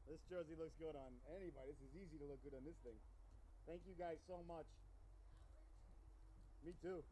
This jersey looks good on anybody. This is easy to look good on this thing. Thank you guys so much. Me too.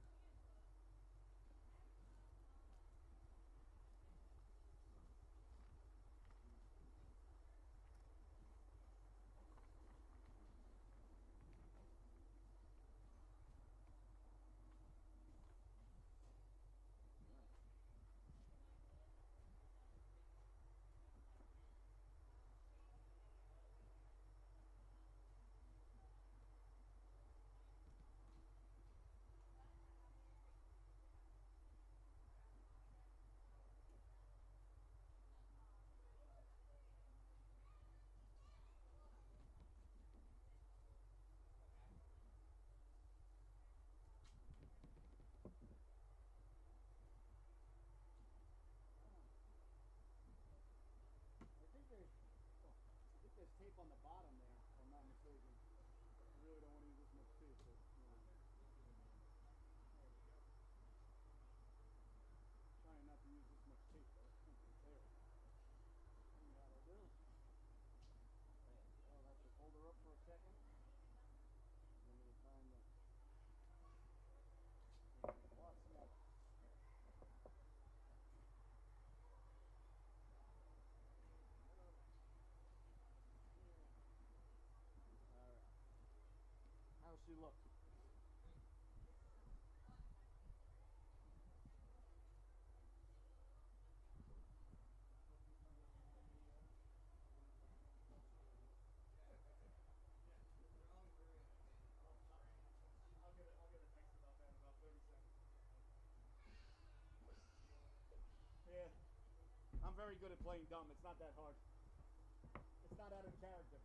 I think there's tape on the bottom there, if I'm not mistaken. I really don't want to use this much tape, but trying not to use this much tape though. There. That'll do. Well, that should hold her up for a second. Then we'll find the lots more. Alright. How's she look? I'll get a text about that in about 30 seconds. Yeah. I'm very good at playing dumb. It's not that hard. It's not out of character.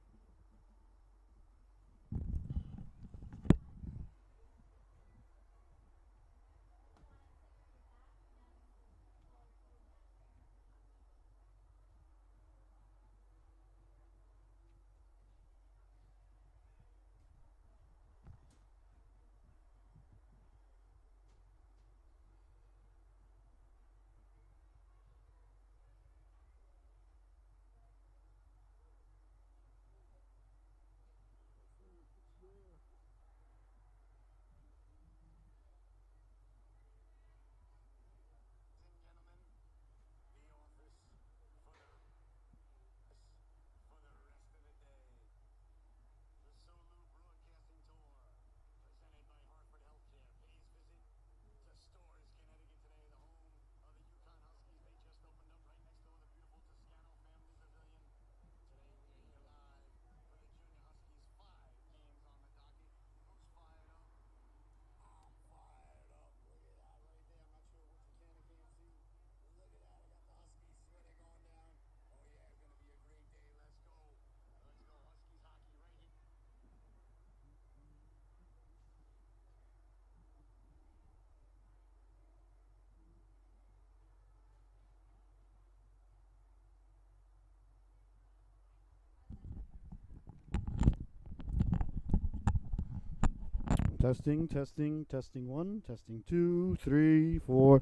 Testing, testing, testing 1, testing 2, 3, 4.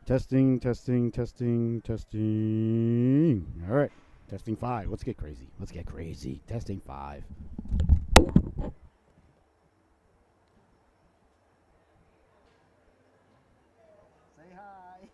Testing, testing, testing, testing. All right. Testing 5. Let's get crazy. Let's get crazy. Testing 5. Say hi.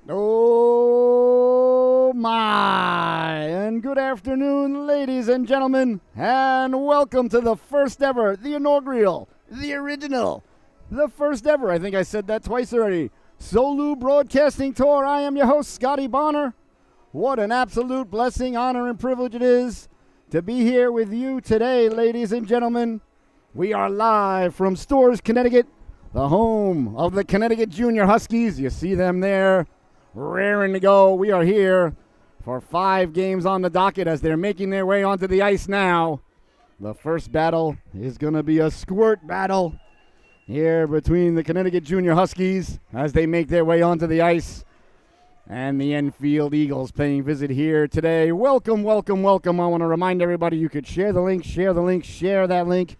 Oh my! And good afternoon, ladies and gentlemen, and welcome to the first ever, the inaugural, the original, the first ever, I think I said that twice already, Solu Broadcasting Tour. I am your host, Scotty Bonner. What an absolute blessing, honor, and privilege it is to be here with you today, ladies and gentlemen. We are live from Stores, Connecticut, the home of the Connecticut Junior Huskies. You see them there, raring to go. We are here for 5 games on the docket as they're making their way onto the ice now. The first battle is going to be a squirt battle here between the Connecticut Junior Huskies as they make their way onto the ice and the Enfield Eagles paying visit here today. Welcome, welcome, welcome. I want to remind everybody you could share the link, share that link.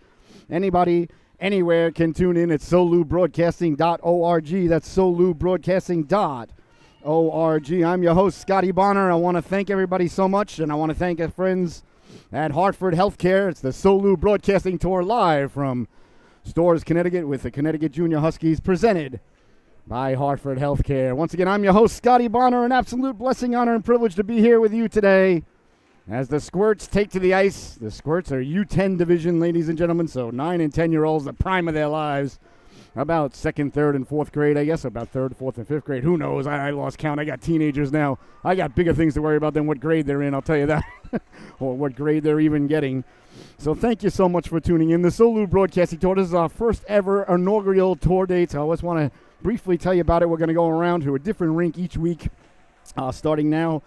Anybody, anywhere can tune in at solubroadcasting.org. That's solubroadcasting.org. I'm your host, Scotty Bonner. I want to thank everybody so much, and I want to thank our friends at Hartford Healthcare. It's the Solu Broadcasting Tour live from Stores, Connecticut with the Connecticut Junior Huskies, presented by Hartford Healthcare. Once again, I'm your host, Scotty Bonner. An absolute blessing, honor, and privilege to be here with you today as the Squirts take to the ice. The Squirts are U10 division, ladies and gentlemen, so 9 and 10-year-olds, the prime of their lives. About 2nd, 3rd, and 4th grade, I guess. About 3rd, 4th, and 5th grade. Who knows? I lost count. I got teenagers now. I got bigger things to worry about than what grade they're in, I'll tell you that. Or what grade they're even getting. So thank you so much for tuning in. The Solu Broadcasting Tour. This is our first ever inaugural tour date. So I always want to briefly tell you about it. We're going to go around to a different rink each week. Starting now,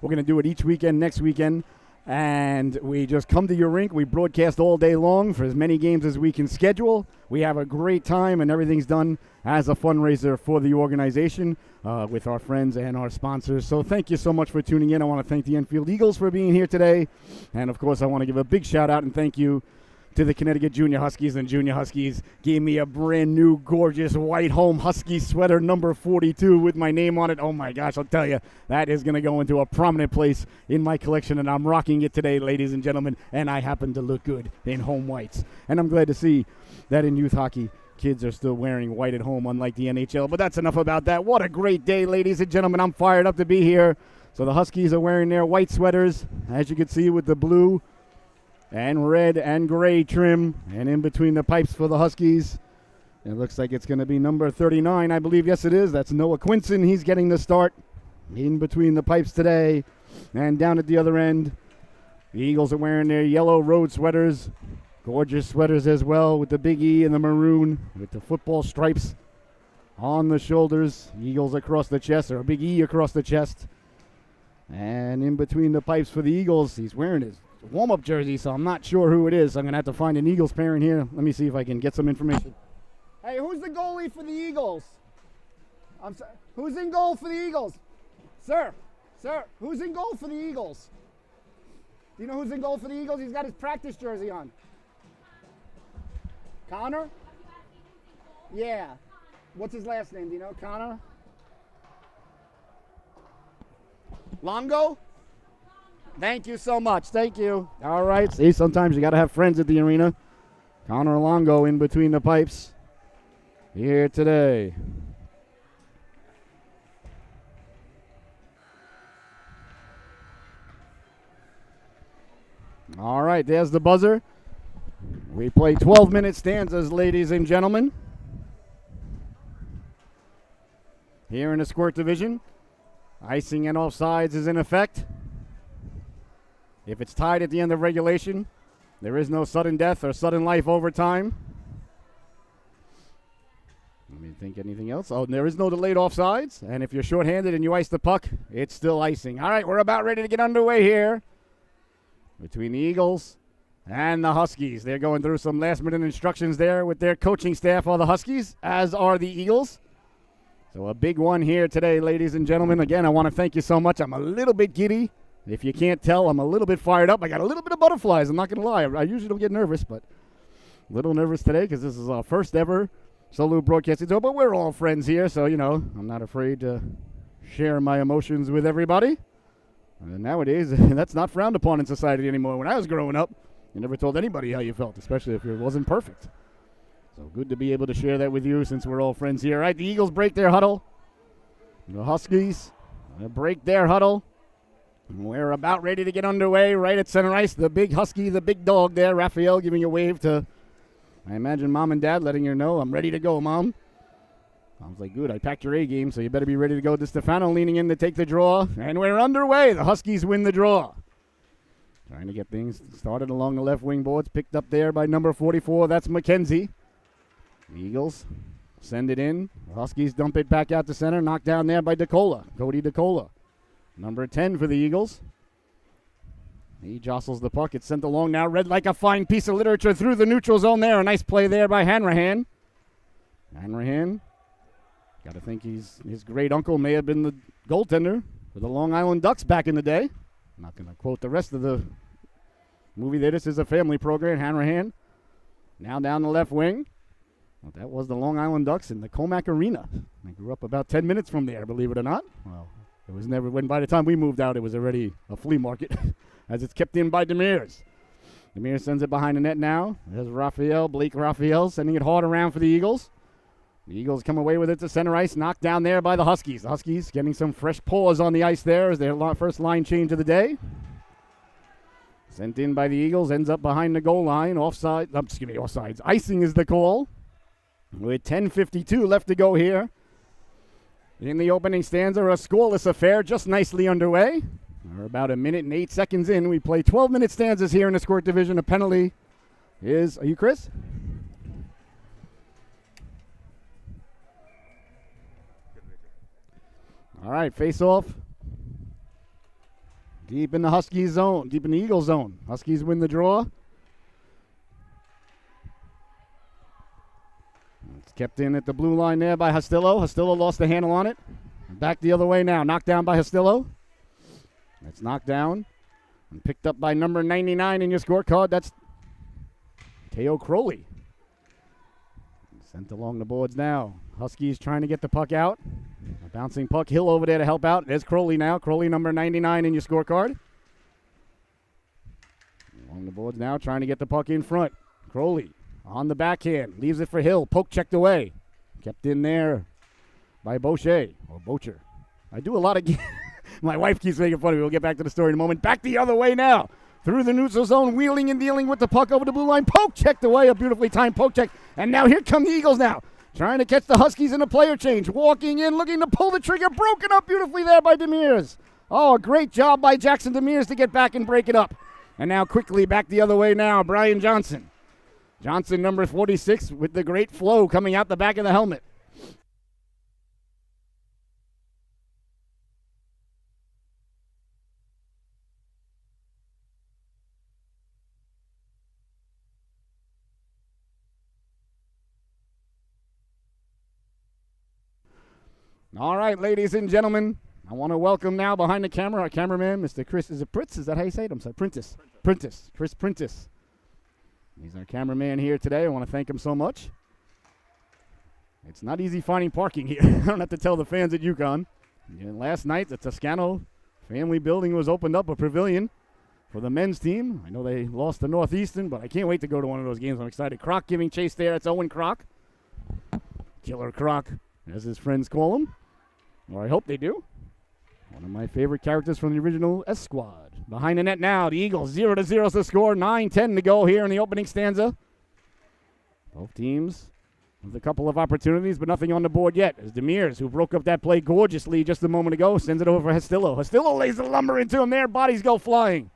we're going to do it each weekend, next weekend. And we just come to your rink. We broadcast all day long for as many games as we can schedule. We have a great time, and everything's done as a fundraiser for the organization with our friends and our sponsors. So thank you so much for tuning in. I want to thank the Enfield Eagles for being here today. And, of course, I want to give a big shout-out and thank you to the Connecticut Junior Huskies. And Junior Huskies gave me a brand new, gorgeous white home Husky sweater, number 42, with my name on it. Oh, my gosh, I'll tell you, that is going to go into a prominent place in my collection, and I'm rocking it today, ladies and gentlemen, and I happen to look good in home whites. And I'm glad to see that in youth hockey, kids are still wearing white at home, unlike the NHL. But that's enough about that. What a great day, ladies and gentlemen. I'm fired up to be here. So the Huskies are wearing their white sweaters, as you can see, with the blue and red and gray trim, and in between the pipes for the Huskies, it looks like it's going to be number 39, I believe. Yes, it is. That's Noah Quinson. He's getting the start in between the pipes today. And down at the other end, the Eagles are wearing their yellow road sweaters, gorgeous sweaters as well, with the big E and the maroon, with the football stripes on the shoulders, Eagles across the chest, or a big E across the chest. And in between the pipes for the Eagles, he's wearing his warm-up jersey, so I'm not sure who it is. I'm going to have to find an Eagles parent here. Let me see if I can get some information. Hey, who's the goalie for the Eagles? I'm sorry. Who's in goal for the Eagles? Sir, who's in goal for the Eagles? Do you know who's in goal for the Eagles? He's got his practice jersey on. Connor? Yeah. What's his last name? Do you know? Connor? Longo? Thank you so much. Thank you. All right. See, sometimes you got to have friends at the arena. Connor Longo in between the pipes here today. All right, there's the buzzer. We play 12-minute stanzas, ladies and gentlemen. Here in the squirt division, icing and offsides is in effect. If it's tied at the end of regulation, there is no sudden death or sudden life overtime. Let me think anything else. Oh, there is no delayed offsides. And if you're shorthanded and you ice the puck, it's still icing. All right, we're about ready to get underway here between the Eagles and the Huskies. They're going through some last-minute instructions there with their coaching staff of the Huskies, as are the Eagles. So a big one here today, ladies and gentlemen. Again, I want to thank you so much. I'm a little bit giddy. If you can't tell, I'm a little bit fired up. I got a little bit of butterflies. I'm not going to lie. I usually don't get nervous, but a little nervous today because this is our first ever solo broadcasting show. But we're all friends here, so, I'm not afraid to share my emotions with everybody. And nowadays, that's not frowned upon in society anymore. When I was growing up, you never told anybody how you felt, especially if it wasn't perfect. So good to be able to share that with you since we're all friends here. All right, the Eagles break their huddle. The Huskies break their huddle. We're about ready to get underway right at center ice. The big Husky, the big dog there, Raphael, giving a wave to, I imagine, Mom and Dad, letting her know, I'm ready to go, Mom. Mom's like, good, I packed your A game, so you better be ready to go. DeStefano leaning in to take the draw, and we're underway. The Huskies win the draw. Trying to get things started along the left wing boards, picked up there by number 44. That's McKenzie. The Eagles send it in. The Huskies dump it back out to center, knocked down there by DeCola, Cody DeCola. Number 10 for the Eagles. He jostles the puck. It's sent along now. Read like a fine piece of literature through the neutral zone there. A nice play there by Hanrahan. Hanrahan, got to think his great uncle may have been the goaltender for the Long Island Ducks back in the day. I'm not going to quote the rest of the movie there. This is a family program. Hanrahan now down the left wing. Well, that was the Long Island Ducks in the Comac Arena. I grew up about 10 minutes from there, believe it or not. Well, it was never, when by the time we moved out, it was already a flea market as it's kept in by Demers. Demers sends it behind the net now. There's Raphael, Blake Raphael, sending it hard around for the Eagles. The Eagles come away with it to center ice, knocked down there by the Huskies. The Huskies getting some fresh paws on the ice there as their first line change of the day. Sent in by the Eagles, ends up behind the goal line. Offsides. Icing is the call. With 10:52 left to go here. In the opening stanza, a scoreless affair just nicely underway. We're about 1 minute and 8 seconds in. We play 12-minute stanzas here in the squirt division. A penalty is, are you Chris? All right, face off. Deep in the Huskies zone, deep in the Eagles zone. Huskies win the draw. It's kept in at the blue line there by Hostillo. Hostillo lost the handle on it. Back the other way now. Knocked down by Hostillo. That's knocked down and picked up by number 99 in your scorecard. That's Teo Crowley. Sent along the boards now. Huskies trying to get the puck out. A bouncing puck. Hill over there to help out. There's Crowley now. Crowley number 99 in your scorecard. Along the boards now, trying to get the puck in front. Crowley on the backhand. Leaves it for Hill. Poke checked away. Kept in there by Boucher. Or Bocher. I do a lot of... My wife keeps making fun of me. We'll get back to the story in a moment. Back the other way now. Through the neutral zone, wheeling and dealing with the puck over the blue line. Poke checked away. A beautifully timed poke check. And now here come the Eagles now. Trying to catch the Huskies in a player change. Walking in, looking to pull the trigger. Broken up beautifully there by Demers. Oh, a great job by Jackson Demers to get back and break it up. And now quickly back the other way now. Brian Johnson. Johnson, number 46, with the great flow coming out the back of the helmet. All right, ladies and gentlemen, I want to welcome now behind the camera our cameraman, Mr. Chris. Is it Pritz? Is that how you say it? I'm sorry, Prentice. Chris Prentice. He's our cameraman here today. I want to thank him so much. It's not easy finding parking here. I don't have to tell the fans at UConn. And last night, the Toscano family building was opened up, a pavilion. for the men's team. I know they lost to Northeastern, but I can't wait to go to one of those games. I'm excited. Croc giving chase there. It's Owen Croc. Killer Croc, as his friends call him. Or I hope they do. One of my favorite characters from the original S Squad. Behind the net now, the Eagles 0-0 is the score. 9-10 to go here in the opening stanza. Both teams with a couple of opportunities, but nothing on the board yet. As Demirs, who broke up that play gorgeously just a moment ago, sends it over for Hestillo. Hestillo lays the lumber into him there. Bodies go flying.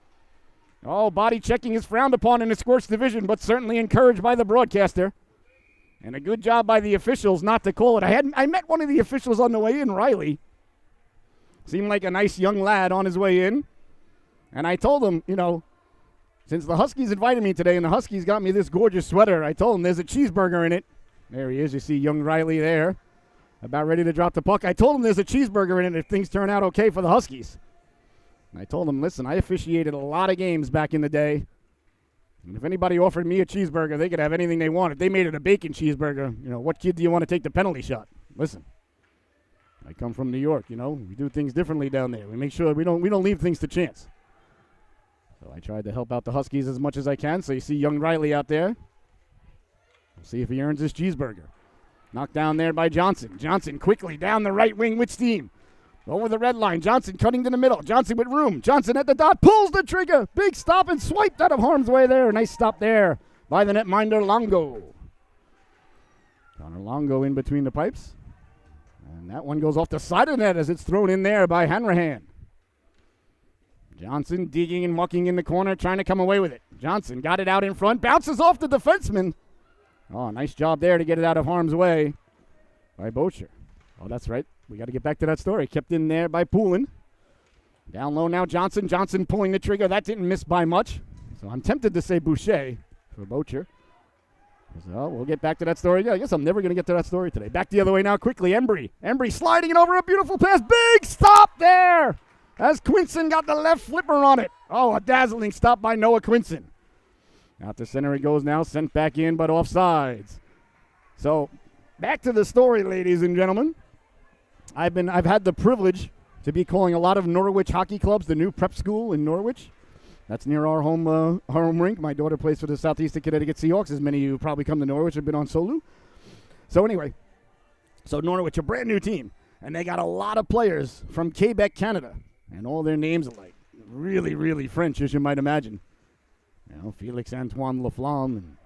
Oh, body checking is frowned upon in the Squirts division, but certainly encouraged by the broadcaster. And a good job by the officials not to call it. I met one of the officials on the way in, Riley. Seemed like a nice young lad on his way in. And I told him, since the Huskies invited me today and the Huskies got me this gorgeous sweater, I told him there's a cheeseburger in it. There he is. You see young Riley there, about ready to drop the puck. I told him there's a cheeseburger in it if things turn out okay for the Huskies. And I told him, listen, I officiated a lot of games back in the day. And if anybody offered me a cheeseburger, they could have anything they wanted. They made it a bacon cheeseburger. What kid do you want to take the penalty shot? Listen, I come from New York, we do things differently down there. We make sure we don't leave things to chance. So I tried to help out the Huskies as much as I can. So you see young Riley out there. We'll see if he earns his cheeseburger. Knocked down there by Johnson. Johnson quickly down the right wing with steam. Over the red line. Johnson cutting to the middle. Johnson with room. Johnson at the dot. Pulls the trigger. Big stop and swiped out of harm's way there. Nice stop there by the netminder Longo. Connor Longo in between the pipes. And that one goes off the side of the net as it's thrown in there by Hanrahan. Johnson digging and mucking in the corner, trying to come away with it. Johnson got it out in front. Bounces off the defenseman. Oh, nice job there to get it out of harm's way by Bocher. Oh, that's right. We got to get back to that story. Kept in there by Poulin. Down low now, Johnson. Johnson pulling the trigger. That didn't miss by much. So I'm tempted to say Boucher for Bocher. So we'll get back to that story. Yeah, I guess I'm never going to get to that story today. Back the other way now quickly. Embry sliding it over a beautiful pass. Big stop there as Quinson got the left flipper on it. Oh, a dazzling stop by Noah Quinson. Out to center he goes now. Sent back in, but offsides. So back to the story, ladies and gentlemen. I've had the privilege to be calling a lot of Norwich hockey clubs, the new prep school in Norwich. That's near our home rink. My daughter plays for the Southeastern Connecticut Seahawks, as many of you probably come to Norwich have been on Solu. So anyway, Norwich, a brand new team, and they got a lot of players from Quebec, Canada, and all their names are like really, really French, as you might imagine. Felix Antoine Laflamme and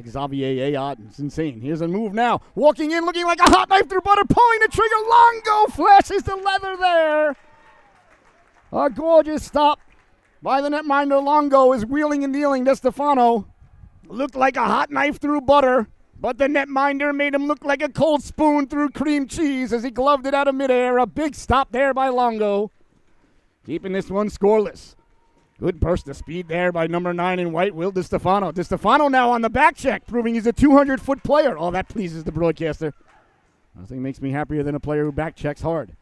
Xavier Ayot. It's insane. Here's a move now. Walking in, looking like a hot knife through butter, pulling the trigger. Longo flashes the leather there. A gorgeous stop by the netminder. Longo is wheeling and dealing to Stefano. Looked like a hot knife through butter, but the netminder made him look like a cold spoon through cream cheese as he gloved it out of midair. A big stop there by Longo. Keeping this one scoreless. Good burst of speed there by number 9 in white, Will DiStefano. DiStefano now on the back check, proving he's a 200-foot player. Oh, that pleases the broadcaster. Nothing makes me happier than a player who back checks hard.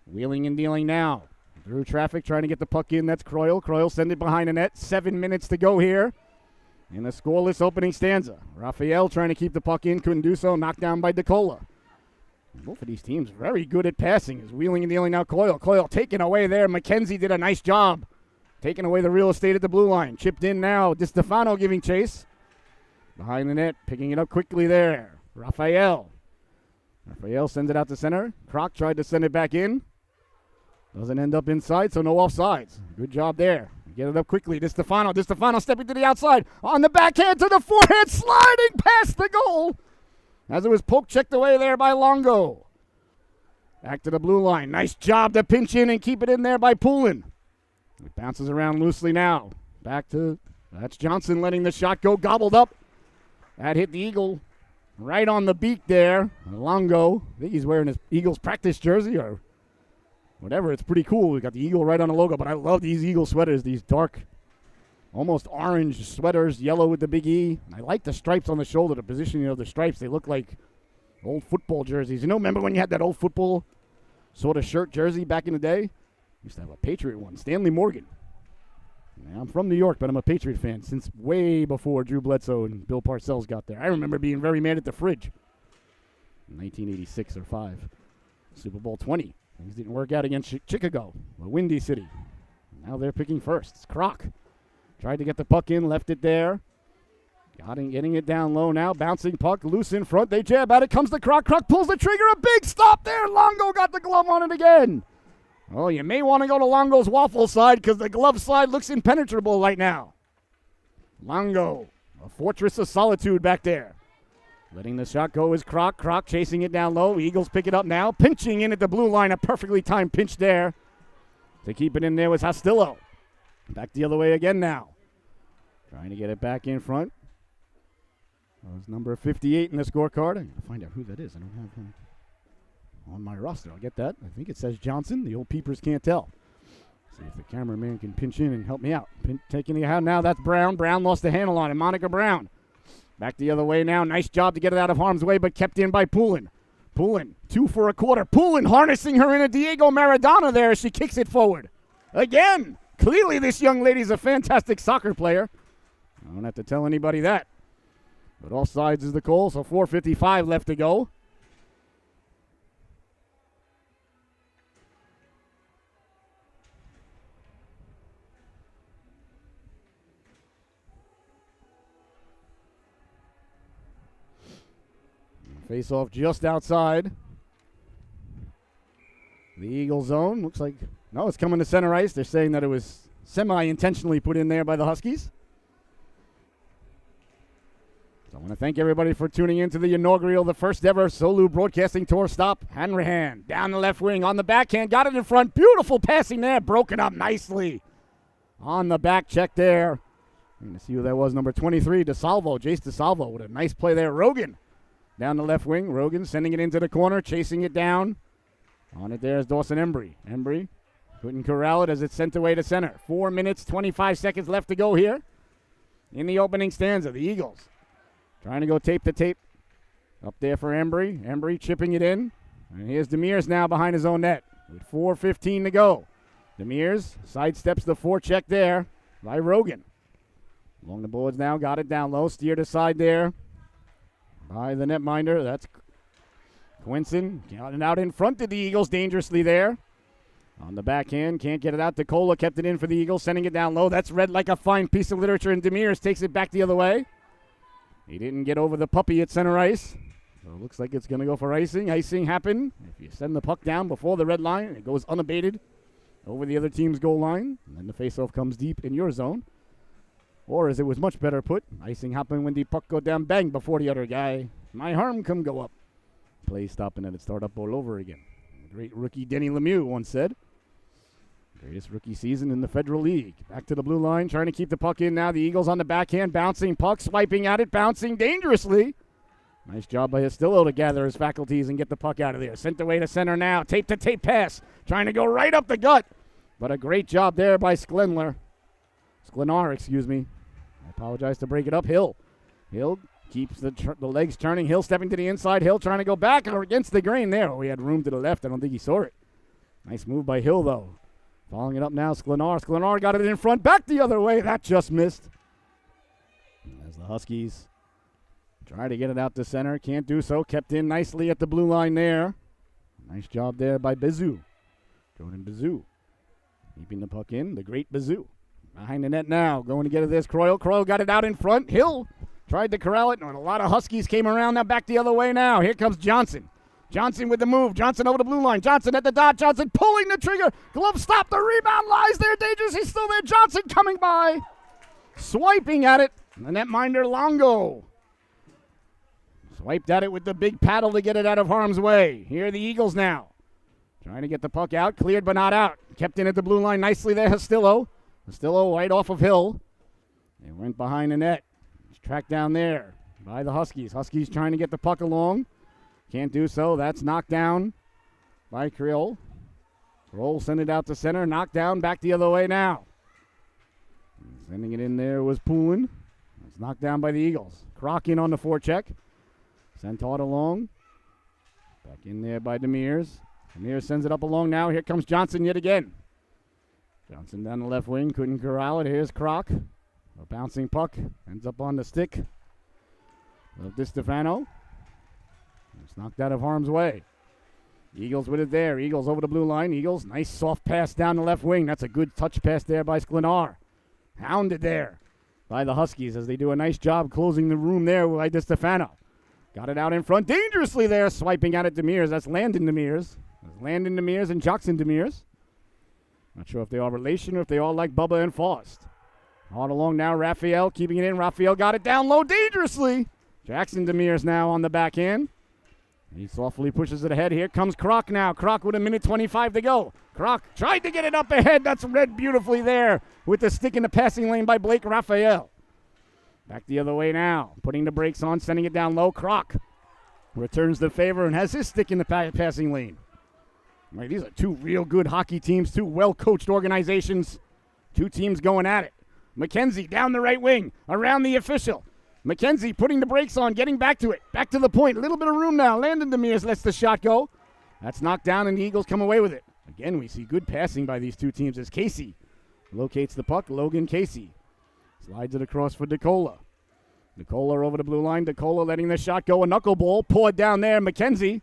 Wheeling and dealing now. Through traffic, trying to get the puck in. That's Croyle. Croyle send it behind the net. 7 minutes to go here in a scoreless opening stanza. Raphael trying to keep the puck in. Couldn't do so. Knocked down by DeCola. Both of these teams very good at passing. Is wheeling and dealing now. Coyle taken away there. McKenzie did a nice job. Taking away the real estate at the blue line. Chipped in now. DiStefano giving chase. Behind the net. Picking it up quickly there. Raphael sends it out to center. Croc tried to send it back in. Doesn't end up inside, so no offsides. Good job there. Get it up quickly. DiStefano stepping to the outside. On the backhand to the forehand. Sliding past the goal. As it was poke checked away there by Longo. Back to the blue line. Nice job to pinch in and keep it in there by Poulin. It bounces around loosely now. That's Johnson letting the shot go. Gobbled up. That hit the Eagle right on the beak there. Longo. I think he's wearing his Eagles practice jersey or whatever. It's pretty cool. We got the Eagle right on the logo, but I love these Eagle sweaters. These dark, almost orange sweaters, yellow with the big E. I like the stripes on the shoulder, the positioning of the stripes. They look like old football jerseys. Remember when you had that old football sort of shirt jersey back in the day? Used to have a Patriot one, Stanley Morgan. Now, I'm from New York, but I'm a Patriot fan since way before Drew Bledsoe and Bill Parcells got there. I remember being very mad at the fridge in 1986 or 5. Super Bowl 20. Things didn't work out against Chicago, a windy city. Now they're picking first. It's Croc. Tried to get the puck in, left it there. Getting it down low now. Bouncing puck, loose in front. They jab at it. Comes the Croc. Croc pulls the trigger. A big stop there. Longo got the glove on it again. Oh, you may want to go to Longo's waffle side because the glove side looks impenetrable right now. Longo, a fortress of solitude back there. Letting the shot go is Croc. Croc chasing it down low. Eagles pick it up now. Pinching in at the blue line. A perfectly timed pinch there. To keep it in there was Hostillo. Back the other way again now. Trying to get it back in front. That was number 58 in the scorecard. I gotta find out who that is. I don't have him on my roster. I'll get that. I think it says Johnson. The old peepers can't tell. See if the cameraman can pinch in and help me out. Taking it out now. That's Brown. Brown lost the handle on it. Monica Brown. Back the other way now. Nice job to get it out of harm's way, but kept in by Poulin. Poulin, 2 for a quarter. Poulin harnessing her in a Diego Maradona there as she kicks it forward. Again. Clearly this young lady's a fantastic soccer player. I don't have to tell anybody that. But all sides is the goal, so 4:55 left to go. Face off just outside the Eagle zone. Looks like, no, it's coming to center ice. They're saying that it was semi-intentionally put in there by the Huskies. So I want to thank everybody for tuning in to the inaugural, the first ever Solu Broadcasting Tour stop. Hanrahan down the left wing on the backhand. Got it in front. Beautiful passing there. Broken up nicely. On the back check there. I'm going to see who that was. Number 23, DeSalvo. Jace DeSalvo with a nice play there. Rogan down the left wing. Rogan sending it into the corner. Chasing it down. On it there is Dawson Embry. Embry couldn't corral it as it's sent away to center. 4 minutes, 25 seconds left to go here in the opening stanza. The Eagles trying to go tape to tape. Up there for Embry. Embry chipping it in. And here's Demers now behind his own net with 4:15 to go. Demers sidesteps the forecheck there by Rogan. Along the boards now. Got it down low. Steered aside there by the netminder. That's Quinson. Got it out in front of the Eagles dangerously there. On the backhand. Can't get it out. DeCola kept it in for the Eagles. Sending it down low. That's read like a fine piece of literature. And Demers takes it back the other way. He didn't get over the puppy at center ice. So it looks like it's going to go for icing. Icing happened. If you send the puck down before the red line, it goes unabated over the other team's goal line. And then the faceoff comes deep in your zone. Or as it was much better put, icing happened when the puck go down bang before the other guy. My harm come go up. Play stop and then it start up all over again. The great rookie Denny Lemieux once said. Greatest rookie season in the Federal League. Back to the blue line, trying to keep the puck in now. The Eagles on the backhand, bouncing puck, swiping at it, bouncing dangerously. Nice job by Hostillo to gather his faculties and get the puck out of there. Sent away to center now. Tape-to-tape pass. Trying to go right up the gut. But a great job there by Sklenar, excuse me. I apologize to break it up. Hill keeps the legs turning. Hill stepping to the inside. Hill trying to go back or against the grain there. Oh, he had room to the left. I don't think he saw it. Nice move by Hill, though. Following it up now, Sklenar. Sklenar got it in front. Back the other way. That just missed. As the Huskies try to get it out to center. Can't do so. Kept in nicely at the blue line there. Nice job there by Bazoo. Jordan Bazoo. Keeping the puck in. The great Bazoo. Behind the net now. Going to get it this. Croyle. Croyle got it out in front. Hill tried to corral it. And a lot of Huskies came around. Now back the other way now. Here comes Johnson. Johnson with the move. Johnson over the blue line. Johnson at the dot. Johnson pulling the trigger. Glove stop. The rebound lies there. Dangerous. He's still there. Johnson coming by. Swiping at it. The netminder Longo. Swiped at it with the big paddle to get it out of harm's way. Here are the Eagles now. Trying to get the puck out. Cleared but not out. Kept in at the blue line nicely there. Hostillo. Hostillo right off of Hill. They went behind the net. It's tracked down there by the Huskies. Huskies trying to get the puck along. Can't do so. That's knocked down by Creel. Roll send it out to center. Knocked down. Back the other way now. Sending it in there was Poulin. It's knocked down by the Eagles. Croc in on the forecheck. Sent it along. Back in there by Demers. Demers sends it up along now. Here comes Johnson yet again. Johnson down the left wing. Couldn't corral it. Here's Croc. A bouncing puck. Ends up on the stick of DiStefano. It's knocked out of harm's way. Eagles with it there. Eagles over the blue line. Eagles, nice soft pass down the left wing. That's a good touch pass there by Sklenar. Hounded there by the Huskies as they do a nice job closing the room there by DeStefano. Got it out in front dangerously there, swiping out at Demers. That's Landon Demers. That's Landon Demers and Jackson Demers. Not sure if they are relation or if they all like Bubba and Faust. Hard along now, Raphael keeping it in. Raphael got it down low dangerously. Jackson Demers now on the backhand. He softly pushes it ahead. Here comes Kroc now. Kroc with 1:25 to go. Kroc tried to get it up ahead. That's read beautifully there with the stick in the passing lane by Blake Raphael. Back the other way now. Putting the brakes on, sending it down low. Kroc returns the favor and has his stick in the passing lane. Right, these are two real good hockey teams, two well-coached organizations. Two teams going at it. McKenzie down the right wing, around the official. McKenzie putting the brakes on, getting back to it. Back to the point. A little bit of room now. Landon Demers lets the shot go. That's knocked down, and the Eagles come away with it. Again, we see good passing by these two teams as Casey locates the puck. Logan Casey slides it across for DeCola. DeCola over the blue line. DeCola letting the shot go. A knuckleball poured down there. McKenzie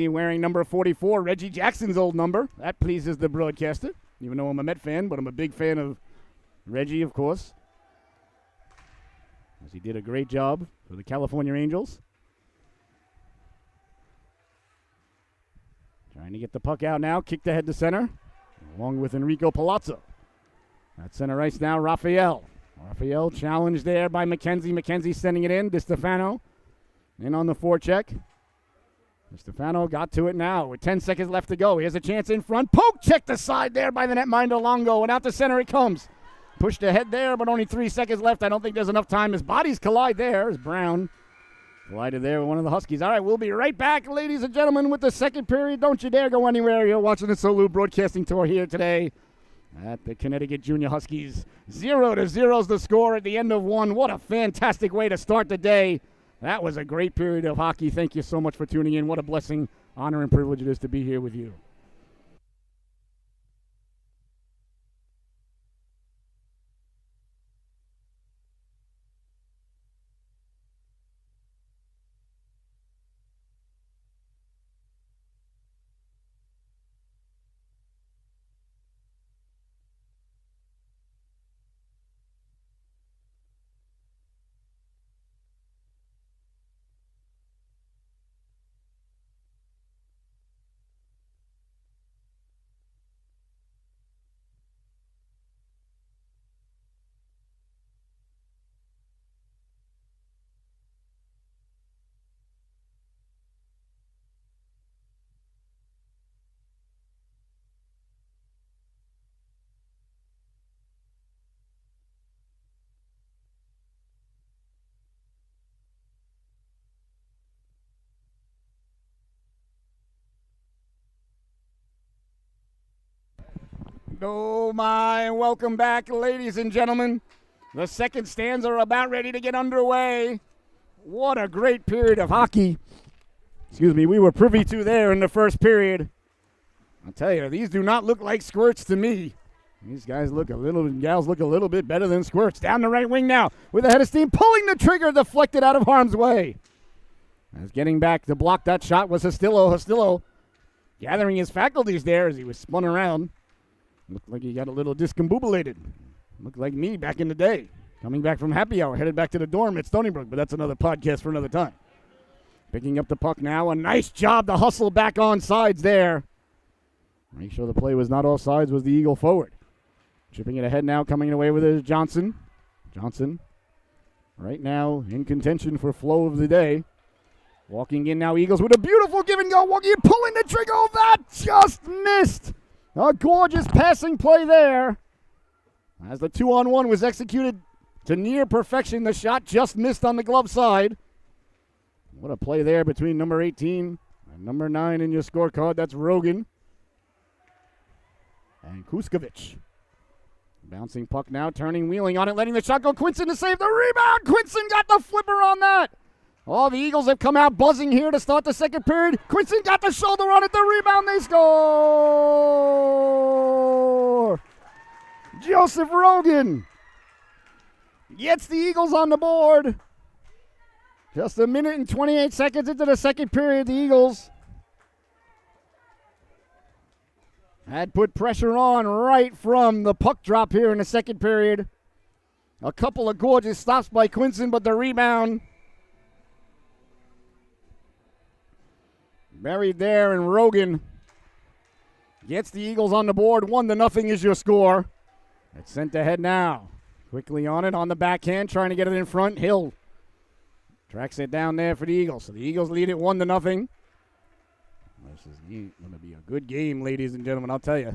wearing number 44, Reggie Jackson's old number. That pleases the broadcaster, even though I'm a Met fan, but I'm a big fan of Reggie, of course, as he did a great job for the California Angels. Trying to get the puck out now, kicked ahead to center, along with Enrico Palazzo. At center ice now, Raphael. Raphael challenged there by McKenzie. McKenzie sending it in. DeStefano in on the forecheck. DeStefano got to it now with 10 seconds left to go. He has a chance in front. Poke checked aside there by the netminder Longo, and out to center it comes. Pushed ahead there, but only 3 seconds left. I don't think there's enough time. As bodies collide there as Brown collided there with one of the Huskies. All right, we'll be right back, ladies and gentlemen, with the second period. Don't you dare go anywhere. You're watching the Solu Broadcasting Tour here today at the Connecticut Junior Huskies. 0-0 is the score at the end of one. What a fantastic way to start the day. That was a great period of hockey. Thank you so much for tuning in. What a blessing, honor, and privilege it is to be here with you. Oh my, welcome back, ladies and gentlemen. The second stands are about ready to get underway. What a great period of hockey. We were privy to there in the first period. I'll tell you, these do not look like Squirts to me. These gals look a little bit better than Squirts. Down the right wing now with a head of steam, pulling the trigger, deflected out of harm's way. As getting back to block that shot was Hostillo. Hostillo gathering his faculties there as he was spun around. Looked like he got a little discombobulated. Looked like me back in the day. Coming back from happy hour, headed back to the dorm at Stony Brook, but that's another podcast for another time. Picking up the puck now. A nice job to hustle back on sides there. Make sure the play was not off sides was the Eagle forward. Chipping it ahead now, coming away with it is Johnson. Johnson right now in contention for flow of the day. Walking in now, Eagles with a beautiful give and go. Walking in, pulling the trigger. Oh, that just missed. A gorgeous passing play there. As the 2-on-1 was executed to near perfection, the shot just missed on the glove side. What a play there between number 18 and number 9 in your scorecard. That's Rogan and Kuskovic. Bouncing puck now, turning, wheeling on it, letting the shot go. Quinson to save the rebound. Quinson got the flipper on that. Oh, the Eagles have come out buzzing here to start the second period. Quincy got the shoulder on it. The rebound, they score! Joseph Rogan gets the Eagles on the board. Just a minute and 28 seconds into the second period, the Eagles had put pressure on right from the puck drop here in the second period. A couple of gorgeous stops by Quinson, but the rebound buried there, and Rogan gets the Eagles on the board. 1-0 is your score. It's sent ahead now. Quickly on it on the backhand, trying to get it in front. Hill tracks it down there for the Eagles. So the Eagles lead it 1-0. This is going to be a good game, ladies and gentlemen, I'll tell you.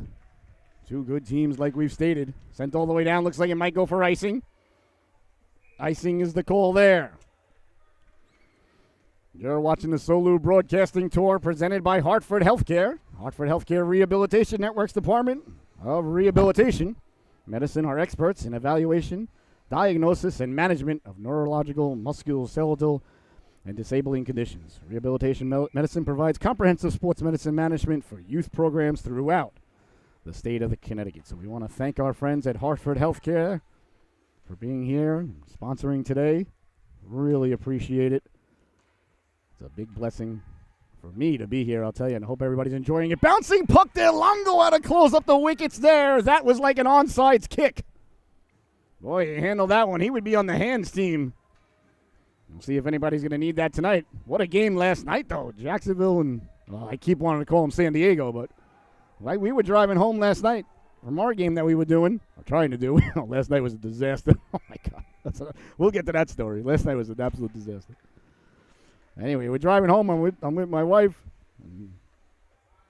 Two good teams, like we've stated. Sent all the way down. Looks like it might go for icing. Icing is the call there. You're watching the Solu Broadcasting Tour presented by Hartford Healthcare. Hartford Healthcare Rehabilitation Network's Department of Rehabilitation. Medicine are experts in evaluation, diagnosis, and management of neurological, musculoskeletal, and disabling conditions. Rehabilitation medicine provides comprehensive sports medicine management for youth programs throughout the state of Connecticut. So we want to thank our friends at Hartford Healthcare for being here and sponsoring today. Really appreciate it. It's a big blessing for me to be here, I'll tell you, and I hope everybody's enjoying it. Bouncing puck there. Longo out to close up the wickets there. That was like an onside kick. Boy, he handled that one. He would be on the hands team. We'll see if anybody's going to need that tonight. What a game last night, though. Jacksonville and, well, I keep wanting to call them San Diego, but like we were driving home last night from our game that we were doing, or trying to do. Last night was a disaster. Oh, my God. We'll get to that story. Last night was an absolute disaster. Anyway, we're driving home. I'm with my wife.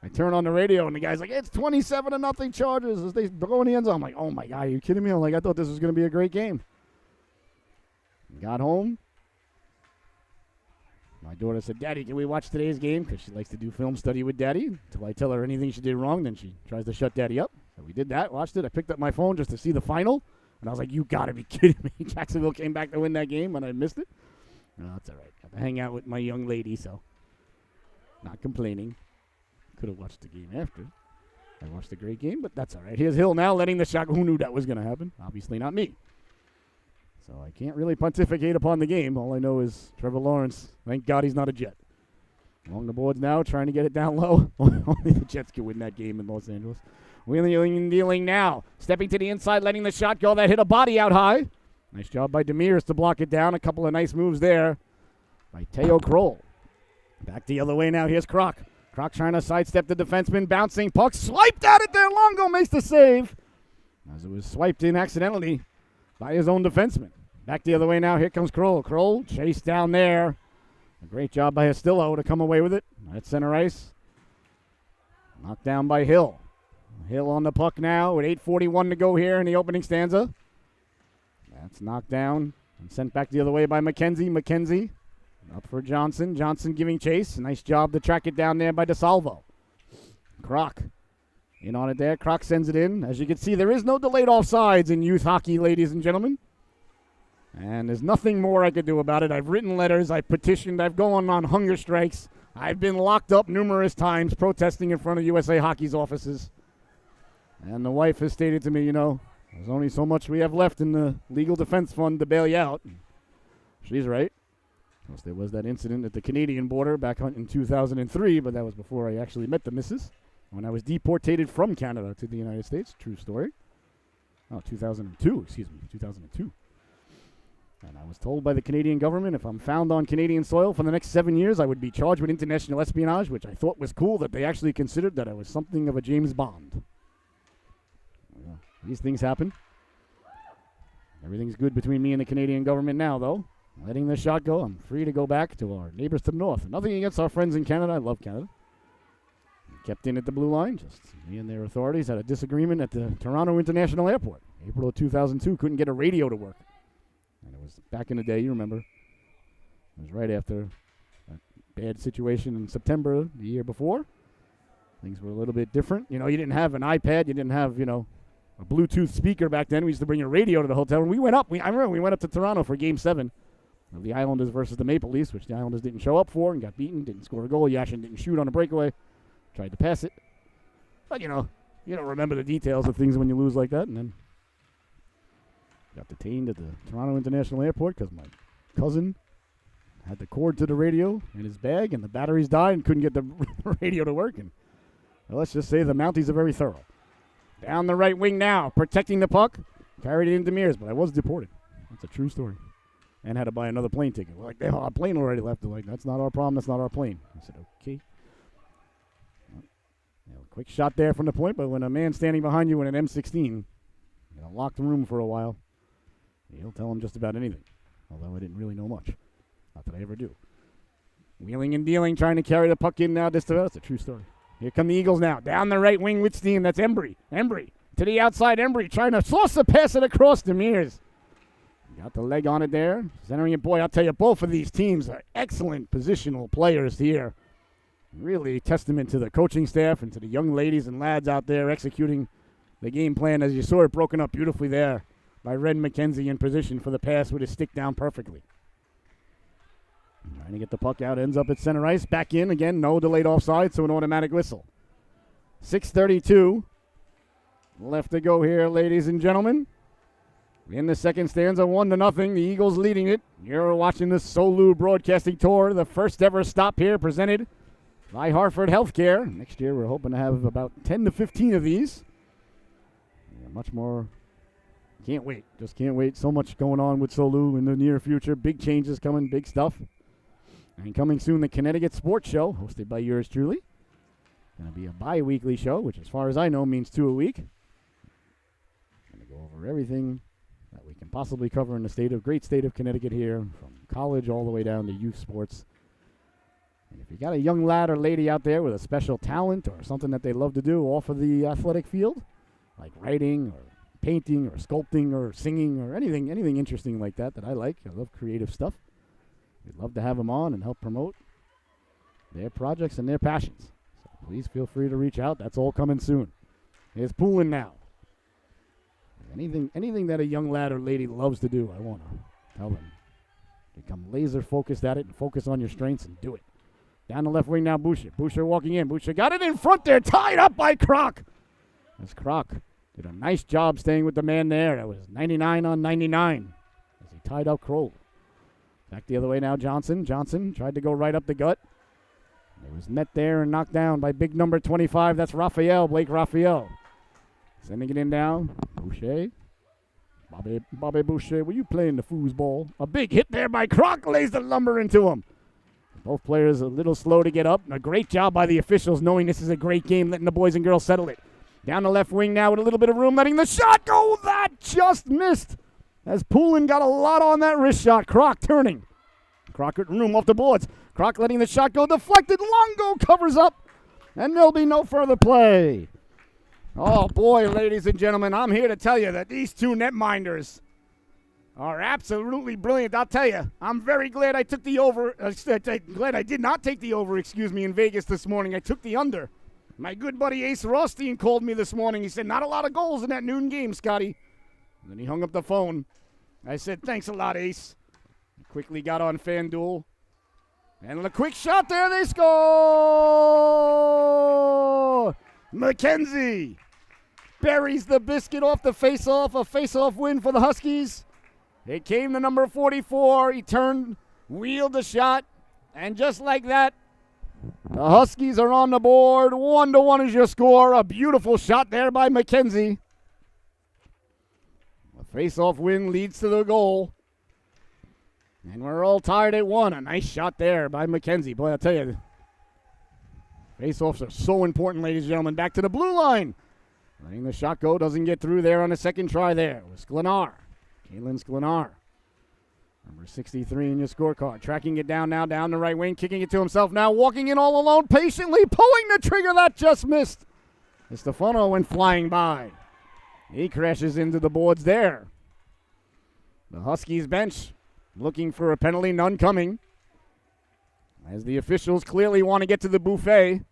I turn on the radio, and the guy's like, it's 27-0 Chargers as they go in the end zone. I'm like, oh, my God, are you kidding me? I'm like, I thought this was going to be a great game. Got home. My daughter said, Daddy, can we watch today's game? Because she likes to do film study with Daddy. Until I tell her anything she did wrong, then she tries to shut Daddy up. So we did that, watched it. I picked up my phone just to see the final. And I was like, you got to be kidding me. Jacksonville came back to win that game, and I missed it. No, that's all right. Got to hang out with my young lady, so not complaining. Could have watched the game after. I watched a great game, but that's all right. Here's Hill now letting the shot. Who knew that was going to happen? Obviously not me. So I can't really pontificate upon the game. All I know is Trevor Lawrence, thank God he's not a Jet. Along the boards now, trying to get it down low. Only the Jets can win that game in Los Angeles. Wheeling and dealing now. Stepping to the inside, letting the shot go. That hit a body out high. Nice job by Demirs to block it down. A couple of nice moves there by Teo Kroll. Back the other way now. Here's Kroc. Kroc trying to sidestep the defenseman. Bouncing puck. Swiped at it there. Longo makes the save. As it was swiped in accidentally by his own defenseman. Back the other way now. Here comes Kroll. Kroll chased down there. A great job by Astillo to come away with it. At center ice. Knocked down by Hill. Hill on the puck now with 8:41 to go here in the opening stanza. That's knocked down and sent back the other way by McKenzie. McKenzie up for Johnson. Johnson giving chase. Nice job to track it down there by DeSalvo. Kroc in on it there. Kroc sends it in. As you can see, there is no delayed offsides in youth hockey, ladies and gentlemen. And there's nothing more I could do about it. I've written letters. I've petitioned. I've gone on hunger strikes. I've been locked up numerous times protesting in front of USA Hockey's offices. And the wife has stated to me, you know, there's only so much we have left in the legal defense fund to bail you out. She's right. Of course, there was that incident at the Canadian border back in 2003, but that was before I actually met the missus, when I was deported from Canada to the United States. True story. Oh, 2002, excuse me, 2002. And I was told by the Canadian government if I'm found on Canadian soil for the next 7 years, I would be charged with international espionage, which I thought was cool that they actually considered that I was something of a James Bond. These things happen. Everything's good between me and the Canadian government now, though. Letting the shot go, I'm free to go back to our neighbors to the north. Nothing against our friends in Canada. I love Canada. Kept in at the blue line. Just me and their authorities had a disagreement at the Toronto International Airport. April of 2002, couldn't get a radio to work. And it was back in the day, you remember. It was right after that bad situation in September the year before. Things were a little bit different. You know, you didn't have an iPad. You didn't have, you know, a Bluetooth speaker back then. We used to bring a radio to the hotel. And we went up. I remember we went up to Toronto for Game 7 of the Islanders versus the Maple Leafs, which the Islanders didn't show up for and got beaten, didn't score a goal. Yashin didn't shoot on a breakaway. Tried to pass it. But, you know, you don't remember the details of things when you lose like that. And then got detained at the Toronto International Airport because my cousin had the cord to the radio in his bag, and the batteries died and couldn't get the radio to work. And well, let's just say the Mounties are very thorough. Down the right wing now, protecting the puck. Carried it into Mears, but I was deported. It's a true story. And had to buy another plane ticket. We're like, our plane already left. They're like, that's not our problem. That's not our plane. I said, okay. Quick shot there from the point, but when a man's standing behind you in an M16 in a locked room for a while, he'll tell him just about anything. Although I didn't really know much. Not that I ever do. Wheeling and dealing, trying to carry the puck in now. That's a true story. Here come the Eagles now. Down the right wing with steam. That's Embry. Embry to the outside. Embry trying to sauce the pass it across the Mears. Got the leg on it there. Centering it. Boy, I'll tell you, both of these teams are excellent positional players here. Really testament to the coaching staff and to the young ladies and lads out there executing the game plan. As you saw it broken up beautifully there by Red McKenzie in position for the pass with his stick down perfectly. Trying to get the puck out, ends up at center ice. Back in again, no delayed offside, so an automatic whistle. 6:32 left to go here, ladies and gentlemen. In the second stanza, 1-0. The Eagles leading it. You're watching the Solu Broadcasting Tour, the first ever stop here presented by Hartford Healthcare. Next year, we're hoping to have about 10 to 15 of these. Yeah, much more. Can't wait. Just can't wait. So much going on with Solu in the near future. Big changes coming, big stuff. And coming soon, the Connecticut Sports Show, hosted by yours truly. Going to be a bi-weekly show, which as far as I know means 2 a week. Going to go over everything that we can possibly cover in the great state of Connecticut here, from college all the way down to youth sports. And if you got a young lad or lady out there with a special talent or something that they love to do off of the athletic field, like writing or painting or sculpting or singing or anything interesting like that I like. I love creative stuff. We'd love to have them on and help promote their projects and their passions. So please feel free to reach out. That's all coming soon. It's pooling now. Anything that a young lad or lady loves to do, I want to tell them. Become laser focused at it and focus on your strengths and do it. Down the left wing now, Boucher. Boucher walking in. Boucher got it in front there, tied up by Kroc. As Kroc did a nice job staying with the man there. That was 99 on 99 as he tied up Kroll. Back the other way now, Johnson. Johnson tried to go right up the gut. It was met there and knocked down by big number 25. That's Raphael, Blake Raphael. Sending it in now. Boucher. Bobby Boucher, were you playing the foosball? A big hit there by Kroc, lays the lumber into him. Both players a little slow to get up. A great job by the officials knowing this is a great game, letting the boys and girls settle it. Down the left wing now with a little bit of room, letting the shot go. That just missed. As Poulin got a lot on that wrist shot. Kroc turning. Kroc getting room off the boards. Kroc letting the shot go deflected. Longo covers up. And there'll be no further play. Oh, boy, ladies and gentlemen, I'm here to tell you that these two netminders are absolutely brilliant. I'll tell you, I'm very glad I took the over. Glad I did not take the over, in Vegas this morning. I took the under. My good buddy Ace Rothstein called me this morning. He said, not a lot of goals in that noon game, Scotty. And then he hung up the phone. I said, thanks a lot, Ace. Quickly got on FanDuel. And a quick shot there, they score! McKenzie buries the biscuit off the face-off. A face-off win for the Huskies. It came to number 44. He turned, wheeled the shot, and just like that, the Huskies are on the board. 1-1 is your score. A beautiful shot there by McKenzie. A face-off win leads to the goal. And we're all tied at 1. A nice shot there by McKenzie. Boy, I'll tell you, face-offs are so important, ladies and gentlemen. Back to the blue line. Letting the shot go. Doesn't get through there on the second try there. It was Sklenar. Kalen Sklenar. Number 63 in your scorecard. Tracking it down now, down the right wing. Kicking it to himself now. Walking in all alone. Patiently pulling the trigger. That just missed. Stefano went flying by. He crashes into the boards there. The Huskies bench looking for a penalty. None coming. As the officials clearly want to get to the buffet.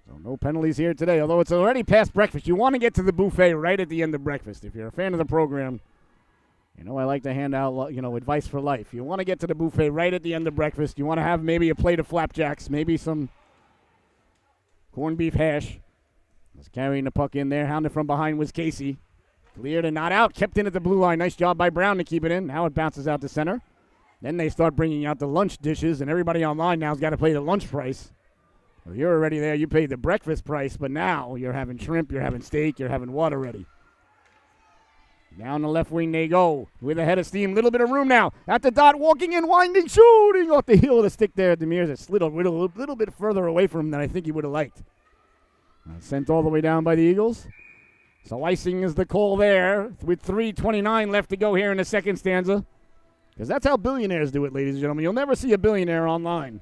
So no penalties here today, although it's already past breakfast. You want to get to the buffet right at the end of breakfast. If you're a fan of the program, you know I like to hand out, advice for life. You want to get to the buffet right at the end of breakfast. You want to have maybe a plate of flapjacks, maybe some corned beef hash. Was carrying the puck in there. Hounded from behind was Casey. Cleared and not out. Kept in at the blue line. Nice job by Brown to keep it in. Now it bounces out to center. Then they start bringing out the lunch dishes, and everybody online now's got to pay the lunch price. Well, you're already there. You paid the breakfast price, but now you're having shrimp, you're having steak, you're having what already? Down the left wing they go with a head of steam. Little bit of room now. At the dot, walking in, winding, shooting off the heel of the stick there. Demers has slid a little bit further away from him than I think he would have liked. Sent all the way down by the Eagles. So icing is the call there with 3:29 left to go here in the second stanza. Because that's how billionaires do it, ladies and gentlemen. You'll never see a billionaire online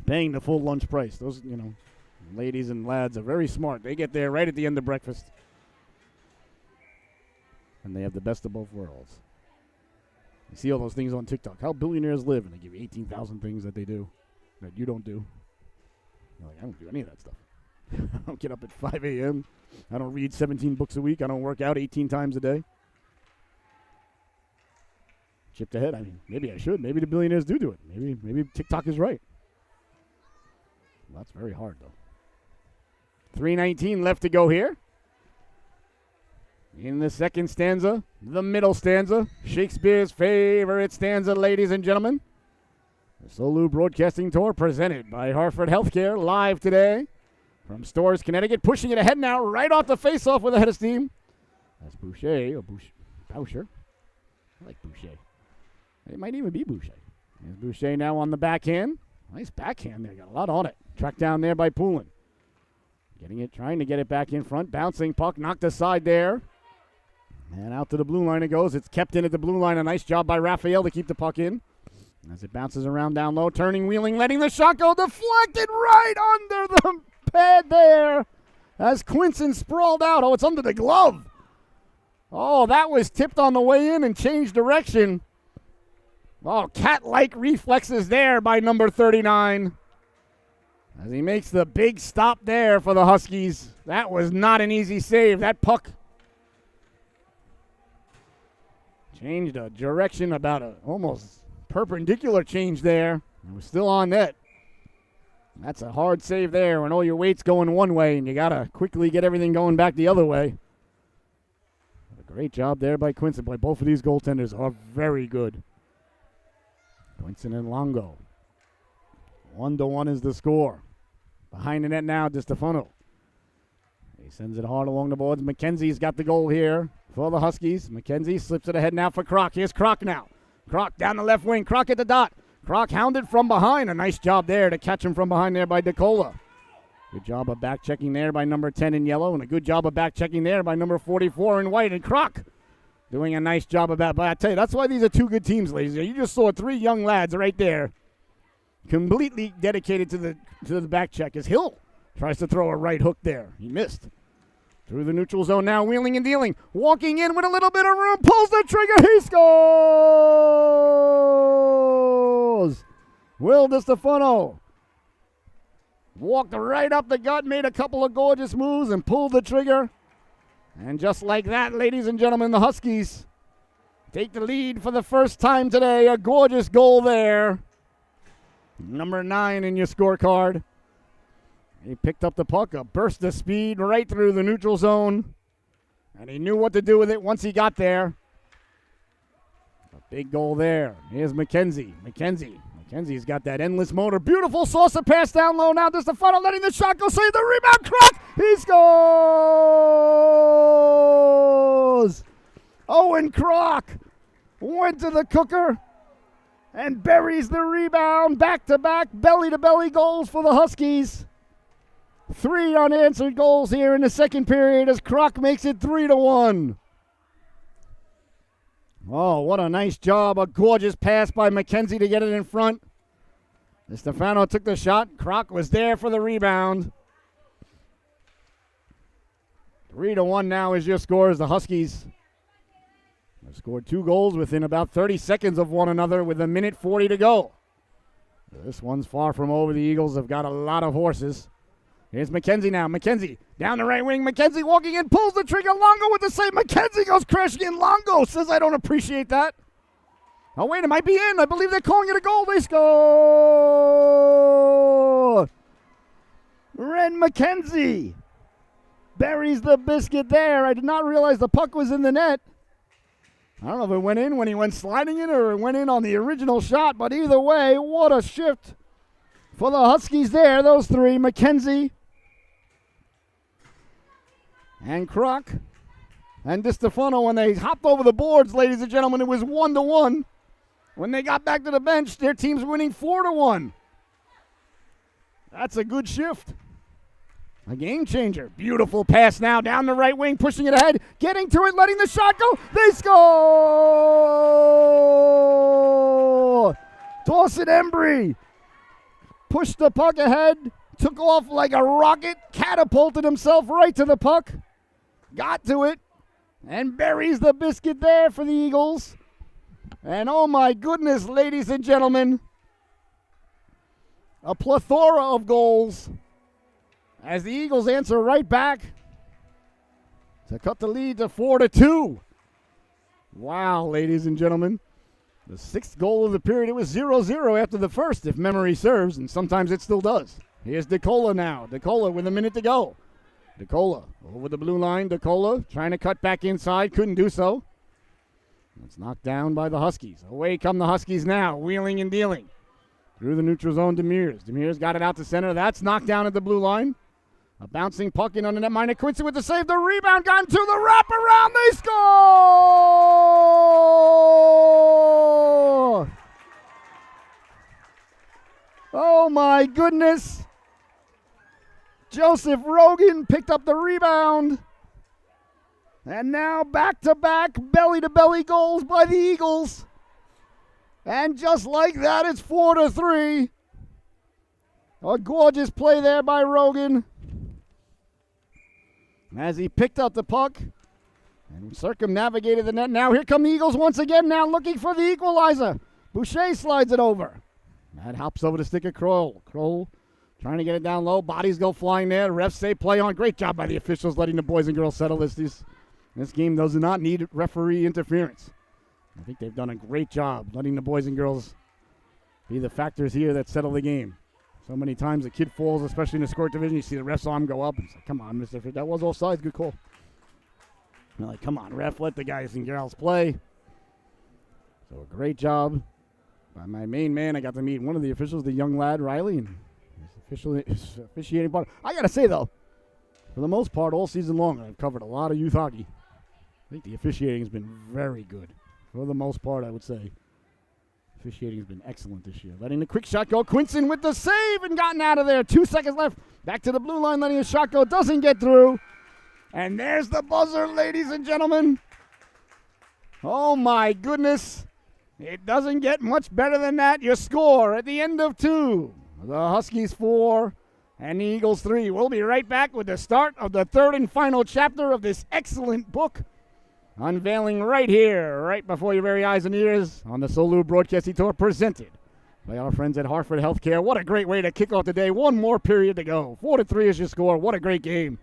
paying the full lunch price. Those, ladies and lads are very smart. They get there right at the end of breakfast. And they have the best of both worlds. You see all those things on TikTok. How billionaires live, and they give you 18,000 things that they do that you don't do. You're like, I don't do any of that stuff. I don't get up at 5 a.m. I don't read 17 books a week. I don't work out 18 times a day. Chipped ahead. I mean, maybe I should. Maybe the billionaires do it. Maybe TikTok is right. Well, that's very hard, though. 3:19 left to go here. In the second stanza, the middle stanza, Shakespeare's favorite stanza, ladies and gentlemen. The Solu Broadcasting Tour presented by Hartford Healthcare, live today from Storrs, Connecticut. Pushing it ahead now, right off the face-off with a head of steam. That's Boucher. Boucher. I like Boucher. It might even be Boucher. There's Boucher now on the backhand. Nice backhand there. Got a lot on it. Tracked down there by Poulin. Trying to get it back in front. Bouncing puck, knocked aside there. And out to the blue line it goes. It's kept in at the blue line. A nice job by Raphael to keep the puck in. As it bounces around down low, turning, wheeling, letting the shot go. Deflected right under the pad there. As Quinson sprawled out. Oh, it's under the glove. Oh, that was tipped on the way in and changed direction. Oh, cat-like reflexes there by number 39. As he makes the big stop there for the Huskies. That was not an easy save. That puck changed a direction, about a almost perpendicular change there. It was still on net. That's a hard save there when all your weight's going one way and you got to quickly get everything going back the other way. A great job there by Quinson. Boy, both of these goaltenders are very good. Quinson and Longo. 1-1 is the score. Behind the net now, DiStefano. He sends it hard along the boards. McKenzie's got the goal here for the Huskies. McKenzie slips it ahead now for Kroc. Here's Kroc now. Kroc down the left wing. Kroc at the dot. Kroc hounded from behind. A nice job there to catch him from behind there by DeCola. Good job of back checking there by number 10 in yellow, and a good job of back checking there by number 44 in white. And Kroc doing a nice job of that. But I tell you, that's why these are two good teams, ladies. You just saw three young lads right there, completely dedicated to the back check. As Hill tries to throw a right hook there. He missed. Through the neutral zone now, wheeling and dealing. Walking in with a little bit of room. Pulls the trigger. He scores! Will DiStefano walked right up the gut, made a couple of gorgeous moves, and pulled the trigger. And just like that, ladies and gentlemen, the Huskies take the lead for the first time today. A gorgeous goal there. Number 9 in your scorecard. He picked up the puck, a burst of speed right through the neutral zone. And he knew what to do with it once he got there. A big goal there. Here's McKenzie. McKenzie's got that endless motor. Beautiful saucer pass down low. Now DiStefano letting the shot go. Save the rebound. Kroc. He scores! Owen Kroc went to the cooker and buries the rebound. Back-to-back belly-to-belly goals for the Huskies. 3 unanswered goals here in the second period as Kroc makes it 3-1. Oh, what a nice job. A gorgeous pass by McKenzie to get it in front. DiStefano took the shot. Kroc was there for the rebound. 3-1 now is your score as the Huskies have scored 2 goals within about 30 seconds of one another with 1:40 to go. This one's far from over. The Eagles have got a lot of horses. Here's McKenzie now. McKenzie down the right wing. McKenzie walking in, pulls the trigger. Longo with the save. McKenzie goes crashing in. Longo says, I don't appreciate that. Oh, wait, it might be in. I believe they're calling it a goal. They score! Ren McKenzie buries the biscuit there. I did not realize the puck was in the net. I don't know if it went in when he went sliding in or it went in on the original shot, but either way, what a shift for the Huskies there. Those 3, McKenzie and Kroc. and DiStefano, when they hopped over the boards, ladies and gentlemen, it was 1-1. When they got back to the bench, their team's winning 4-1. That's a good shift. A game changer. Beautiful pass now down the right wing, pushing it ahead, getting to it, letting the shot go. They score! Dawson Embry pushed the puck ahead, took off like a rocket, catapulted himself right to the puck, got to it, and buries the biscuit there for the Eagles. And oh my goodness, ladies and gentlemen, a plethora of goals as the Eagles answer right back to cut the lead to 4-2. Wow, ladies and gentlemen. The sixth goal of the period, it was 0-0 after the first, if memory serves, and sometimes it still does. Here's DeCola now. DeCola with a minute to go. DeCola over the blue line. DeCola trying to cut back inside, couldn't do so. It's knocked down by the Huskies. Away come the Huskies now, wheeling and dealing. Through the neutral zone, Demers. Demers got it out to center. That's knocked down at the blue line. A bouncing puck in under net. Minor Quincy with the save. The rebound gone to the wraparound. They score! Oh my goodness. Joseph Rogan picked up the rebound. And now back-to-back belly-to-belly goals by the Eagles. And just like that, it's 4-3. A gorgeous play there by Rogan as he picked up the puck and circumnavigated the net. Now here come the Eagles once again, now looking for the equalizer. Boucher slides it over. That hops over the stick of Kroll. Kroll trying to get it down low. Bodies go flying there. Refs say play on. Great job by the officials letting the boys and girls settle this. This game does not need referee interference. I think they've done a great job letting the boys and girls be the factors here that settle the game. So many times a kid falls, especially in the squirt division, you see the ref's arm go up. And it's like, come on, Mr. That was offside. Good call. They're like, come on, ref, let the guys and girls play. So a great job by my main man. I got to meet one of the officials, the young lad, Riley, and his officiating part. I got to say, though, for the most part, all season long, I've covered a lot of youth hockey. I think the officiating has been very good. For the most part, I would say. Officiating has been excellent this year. Letting the quick shot go. Quinson with the save and gotten out of there. 2 seconds left. Back to the blue line, letting the shot go. Doesn't get through. And there's the buzzer, ladies and gentlemen. Oh, my goodness. It doesn't get much better than that. Your score at the end of 2. The Huskies 4 and the Eagles 3. We'll be right back with the start of the third and final chapter of this excellent book. Unveiling right here, right before your very eyes and ears on the Solu Broadcasting Tour, presented by our friends at Hartford Healthcare. What a great way to kick off the day. One more period to go. 4-3 is your score. What a great game.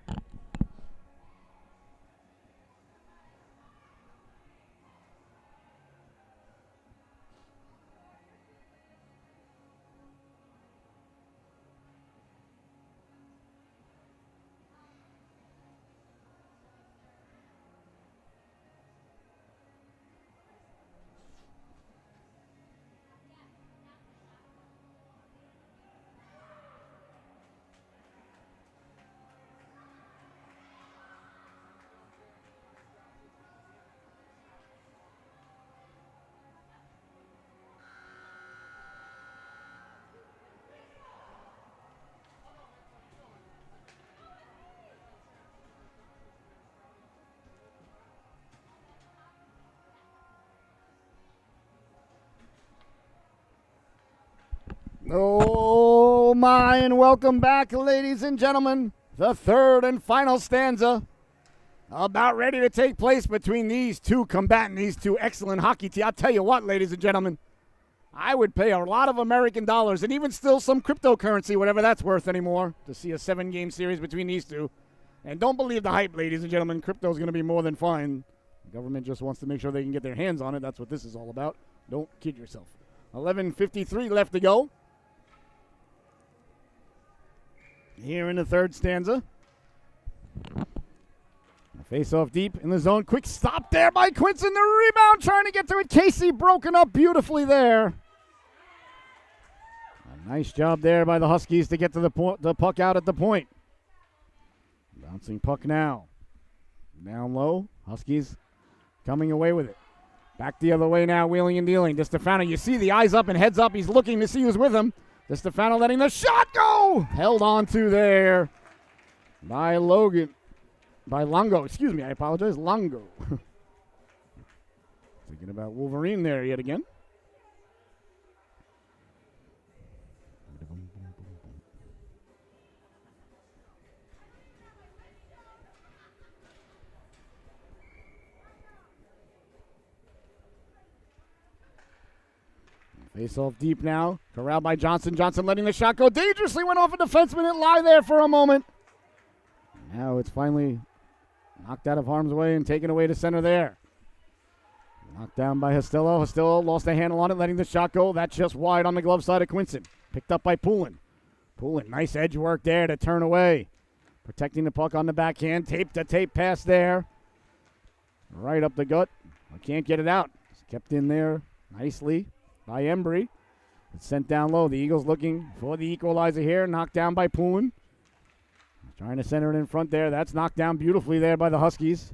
Oh my, and welcome back, ladies and gentlemen. The third and final stanza about ready to take place between these two combatants, these two excellent hockey teams. I'll tell you what, ladies and gentlemen, I would pay a lot of American dollars and even still some cryptocurrency, whatever that's worth anymore, to see a 7-game series between these two. And don't believe the hype, ladies and gentlemen. Crypto's going to be more than fine. The government just wants to make sure they can get their hands on it. That's what this is all about. Don't kid yourself. 11:53 left to go. Here in the third stanza. Face off deep in the zone. Quick stop there by Quinson. The rebound trying to get to it. Casey broken up beautifully there. A nice job there by the Huskies to get to the puck out at the point. Bouncing puck now. Down low. Huskies coming away with it. Back the other way now, wheeling and dealing. DeStefano, you see the eyes up and heads up. He's looking to see who's with him. DeStefano letting the shot go. Held on to there by Logan. By Longo. Excuse me, I apologize. Longo. Thinking about Wolverine there yet again. Face off deep now. Corralled by Johnson. Johnson letting the shot go dangerously. Went off a defenseman and lie there for a moment. Now it's finally knocked out of harm's way and taken away to center there. Knocked down by Hostillo. Hostillo lost a handle on it, letting the shot go. That's just wide on the glove side of Quinson. Picked up by Poulin. Poulin, nice edge work there to turn away. Protecting the puck on the backhand. Tape to tape pass there. Right up the gut. I can't get it out. It's kept in there nicely by Embry. It's sent down low. The Eagles looking for the equalizer here. Knocked down by Poulin. Trying to center it in front there. That's knocked down beautifully there by the Huskies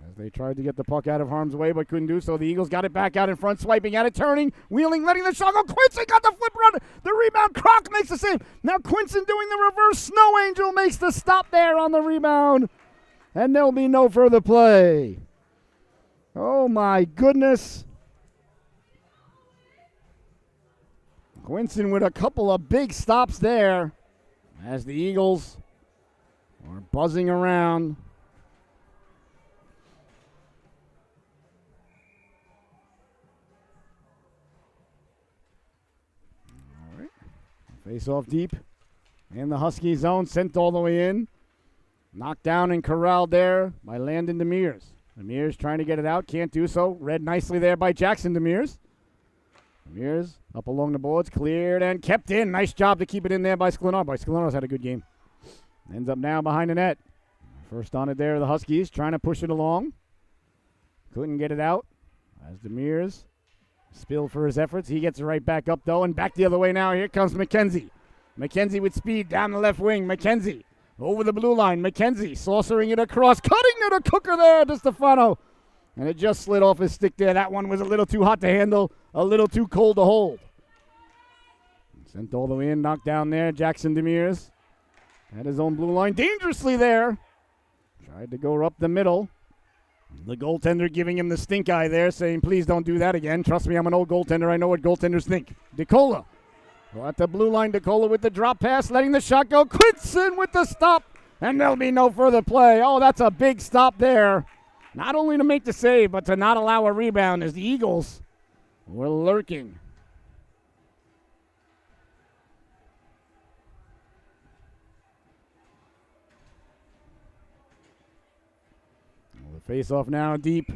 as they tried to get the puck out of harm's way but couldn't do so. The Eagles got it back out in front, swiping at it, turning, wheeling, letting the shot go. Quincy got the flip run. The rebound. Kroc makes the save. Now Quinson doing the reverse. Snow Angel makes the stop there on the rebound. And there'll be no further play. Oh my goodness. Quinson with a couple of big stops there as the Eagles are buzzing around. All right. Face off deep. In the Husky zone, sent all the way in. Knocked down and corralled there by Landon Demers. Demers trying to get it out, can't do so. Read nicely there by Jackson Demers. Demers up along the boards, cleared and kept in. Nice job to keep it in there by Sklenar. Sklenar's had a good game. Ends up now behind the net. First on it there, the Huskies trying to push it along. Couldn't get it out. As Demers spilled for his efforts. He gets it right back up, though, and back the other way now. Here comes McKenzie. McKenzie with speed down the left wing. McKenzie over the blue line. McKenzie saucering it across. Cutting to the cooker there to Stefano. And it just slid off his stick there. That one was a little too hot to handle, a little too cold to hold. Sent all the way in, knocked down there. Jackson Demers at his own blue line, dangerously there. Tried to go up the middle. The goaltender giving him the stink eye there, saying, please don't do that again. Trust me, I'm an old goaltender. I know what goaltenders think. DeCola. At the blue line, DeCola with the drop pass, letting the shot go. Quinson with the stop, and there'll be no further play. Oh, that's a big stop there. Not only to make the save, but to not allow a rebound as the Eagles were lurking. Face-off now deep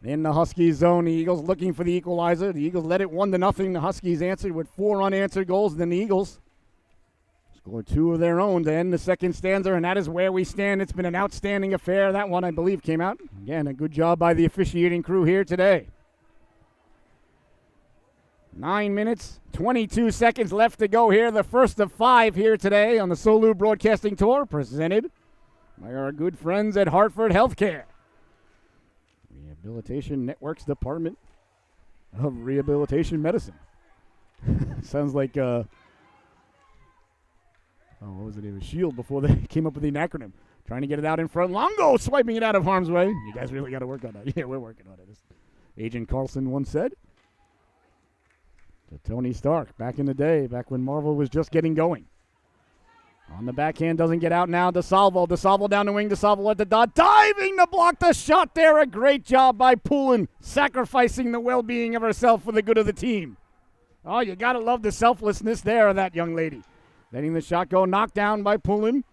in the Huskies zone. The Eagles looking for the equalizer. The Eagles led it 1-0. The Huskies answered with 4 unanswered goals. Then the Eagles scored 2 of their own to end the second stanza, and that is where we stand. It's been an outstanding affair. That one, I believe, came out. Again, a good job by the officiating crew here today. 9 minutes, 22 seconds left to go here. The first of 5 here today on the Solu Broadcasting Tour, presented by our good friends at Hartford Healthcare. Rehabilitation Network's Department of Rehabilitation Medicine. Sounds like, what was the name of Shield before they came up with the acronym. Trying to get it out in front. Longo swiping it out of harm's way. You guys really got to work on that. Yeah, we're working on it. As Agent Carlson once said. To Tony Stark back in the day, back when Marvel was just getting going. On the backhand, doesn't get out now. DeSalvo. DeSalvo down the wing. DeSalvo at the dot. Diving to block the shot there. A great job by Poulin, sacrificing the well-being of herself for the good of the team. Oh, you got to love the selflessness there of that young lady. Letting the shot go. Knocked down by Poulin.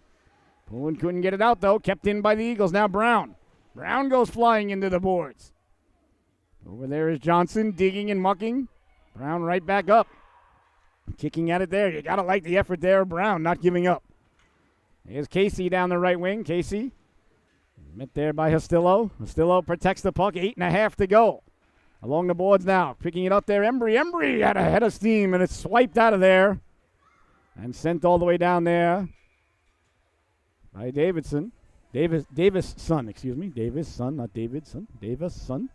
Poulin couldn't get it out, though. Kept in by the Eagles. Now Brown. Brown goes flying into the boards. Over there is Johnson digging and mucking. Brown right back up. Kicking at it there. You got to like the effort there of Brown, not giving up. Here's Casey down the right wing. Casey met there by Hostillo. Hostillo protects the puck. 8.5 to go. Along the boards now. Picking it up there. Embry had a head of steam, and it's swiped out of there. And sent all the way down there by Davidson. Davis' son, excuse me. Davis' son, not David's son. Davis' son.